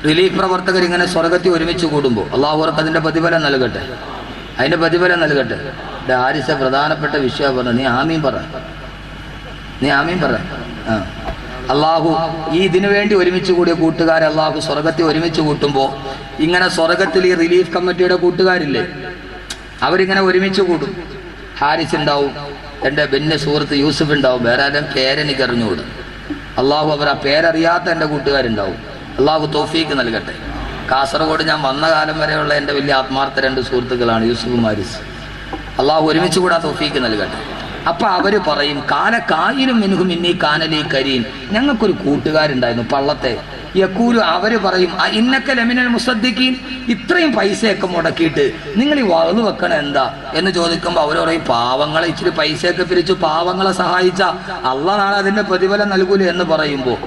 റിലീഫ് പ്രവർത്തകർ ഇങ്ങനെ സ്വർഗത്തിൽ ഒരുമിച്ച് കൂടുമ്പോൾ അള്ളാഹു അവർക്ക് അതിൻ്റെ പ്രതിഫലം നൽകട്ടെ. ആരിസ പ്രധാനപ്പെട്ട വിഷയം പറഞ്ഞു, നീ ആമീൻ പറ. അള്ളാഹു ഈ ഇതിനു വേണ്ടി ഒരുമിച്ച് കൂടിയ കൂട്ടുകാരെ അള്ളാഹു സ്വർഗത്തിൽ ഒരുമിച്ച് കൂട്ടുമ്പോൾ ഇങ്ങനെ സ്വർഗത്തിൽ ഈ റിലീഫ് കമ്മിറ്റിയുടെ കൂട്ടുകാരില്ലേ, അവരിങ്ങനെ ഒരുമിച്ച് കൂടും. ഹാരിസ് ഉണ്ടാവും, എൻ്റെ ബെന്നെ സുഹൃത്ത് യൂസുഫ് ഉണ്ടാവും, വേറെ ആരും പേരെനിക്ക് അറിഞ്ഞുകൂടും. അള്ളാഹു അവർ ആ പേരറിയാത്ത എൻ്റെ കൂട്ടുകാരുണ്ടാവും. അള്ളാഹു തൗഫീക്ക് നൽകട്ടെ. കാസർഗോഡ് ഞാൻ വന്ന കാലം വരെയുള്ള എൻ്റെ വലിയ ആത്മാർത്ഥ 2 സുഹൃത്തുക്കളാണ് യൂസുഫും ഹാരിസ്. അള്ളാഹു ഒരുമിച്ച് കൂടാ തൗഫീക്ക് നൽകട്ടെ. അപ്പൊ അവര് പറയും, കാല കായിലും മിൻഹും ഇന്നി കാനലി കരീൻ, ഞങ്ങൾക്കൊരു കൂട്ടുകാരുണ്ടായിരുന്നു പള്ളത്തെ. യക്കൂലു, അവര് പറയും, ഇന്നക ലമിനൽ മുസദ്ദിഖീൻ, ഇത്രയും പൈസയൊക്കെ മുടക്കിയിട്ട് നിങ്ങൾ ഈ വഅദ് വെക്കണ എന്താ എന്ന് ചോദിക്കുമ്പോൾ അവർ പറയും, പാവങ്ങളെ ഇച്ചിരി പൈസയൊക്കെ പിരിച്ചു പാവങ്ങളെ സഹായിച്ച അള്ളാഹ് നാളെ അതിന്റെ പ്രതിഫലം നൽകൂലേ എന്ന് പറയുമ്പോൾ,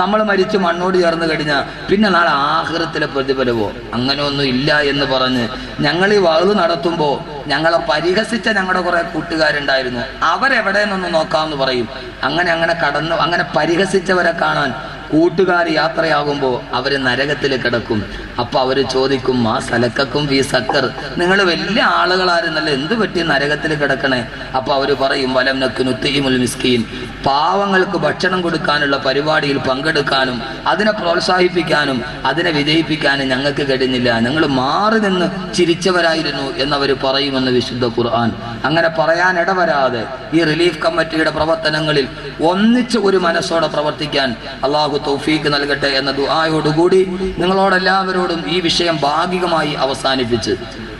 നമ്മൾ മരിച്ച് മണ്ണോട് ചേർന്ന് കഴിഞ്ഞാൽ പിന്നെ നാളെ ആഖിറത്തിലെ പ്രതിഫലമോ അങ്ങനെ ഒന്നും ഇല്ല എന്ന് പറഞ്ഞ് ഞങ്ങൾ ഈ വഅദ് നടത്തുമ്പോൾ ഞങ്ങളെ പരിഹസിച്ച ഞങ്ങളുടെ കുറെ കൂട്ടുകാരുണ്ടായിരുന്നു, അവരെവിടെയെന്നൊന്ന് നോക്കാമെന്ന് പറയും. അങ്ങനെ പരിഹസിച്ചവരെ കാണാൻ കൂട്ടുകാർ യാത്രയാകുമ്പോൾ അവര് നരകത്തിൽ കിടക്കും. അപ്പൊ അവര് ചോദിക്കും, മാ സലക്കക്കും ഫീ സക്കർ, നിങ്ങൾ വലിയ ആളുകളായിരുന്നല്ലോ, എന്ത് പറ്റി നരകത്തിൽ കിടക്കണേ? അപ്പൊ അവര് പറയും, വലം നക്ക് നുത്തീമുൽ മിസ്കീൻ, പാവങ്ങൾക്ക് ഭക്ഷണം കൊടുക്കാനുള്ള പരിപാടിയിൽ പങ്കെടുക്കാനും അതിനെ പ്രോത്സാഹിപ്പിക്കാനും അതിനെ വിജയിപ്പിക്കാനും ഞങ്ങൾക്ക് കഴിഞ്ഞില്ല, ഞങ്ങൾ മാറി നിന്ന് ചിരിച്ചവരായിരുന്നു എന്നവര് പറയുമെന്ന് വിശുദ്ധ ഖുർആൻ. അങ്ങനെ പറയാൻ ഇടവരാതെ ഈ റിലീഫ് കമ്മിറ്റിയുടെ പ്രവർത്തനങ്ങളിൽ ഒന്നിച്ച് ഒരു മനസ്സോടെ പ്രവർത്തിക്കാൻ അള്ളാഹു തൗഫീക്ക് നൽകട്ടെ എന്ന ദുആയോടുകൂടി നിങ്ങളോടെല്ലാവരോടും ഈ വിഷയം ഭാഗികമായി അവസാനിപ്പിച്ച്,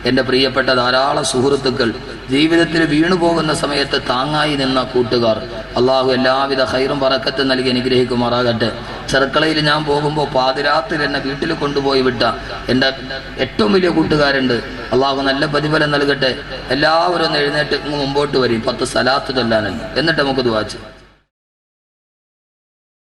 എൻ്റെ പ്രിയപ്പെട്ട ധാരാളം സുഹൃത്തുക്കൾ, ജീവിതത്തിൽ വീണുപോകുന്ന സമയത്ത് താങ്ങായി നിന്ന കൂട്ടുകാർ, അള്ളാഹു എല്ലാവിധ ഖൈറും ബറക്കത്തും നൽകി അനുഗ്രഹിക്കുമാറാകട്ടെ. ചെറുക്കളയിൽ ഞാൻ പോകുമ്പോൾ പാതിരാത്രി എന്നെ വീട്ടിൽ കൊണ്ടുപോയി വിട്ട എൻ്റെ ഏറ്റവും വലിയ കൂട്ടുകാരുണ്ട്, അള്ളാഹു നല്ല പ്രതിഫലം നൽകട്ടെ. എല്ലാവരും ഒന്ന് എഴുന്നേറ്റ് മുമ്പോട്ട് വരും, 10 സലാത്ത് ചൊല്ലാനുണ്ട്, എന്നിട്ട് നമുക്ക് ദുആ ചെയ്യാം.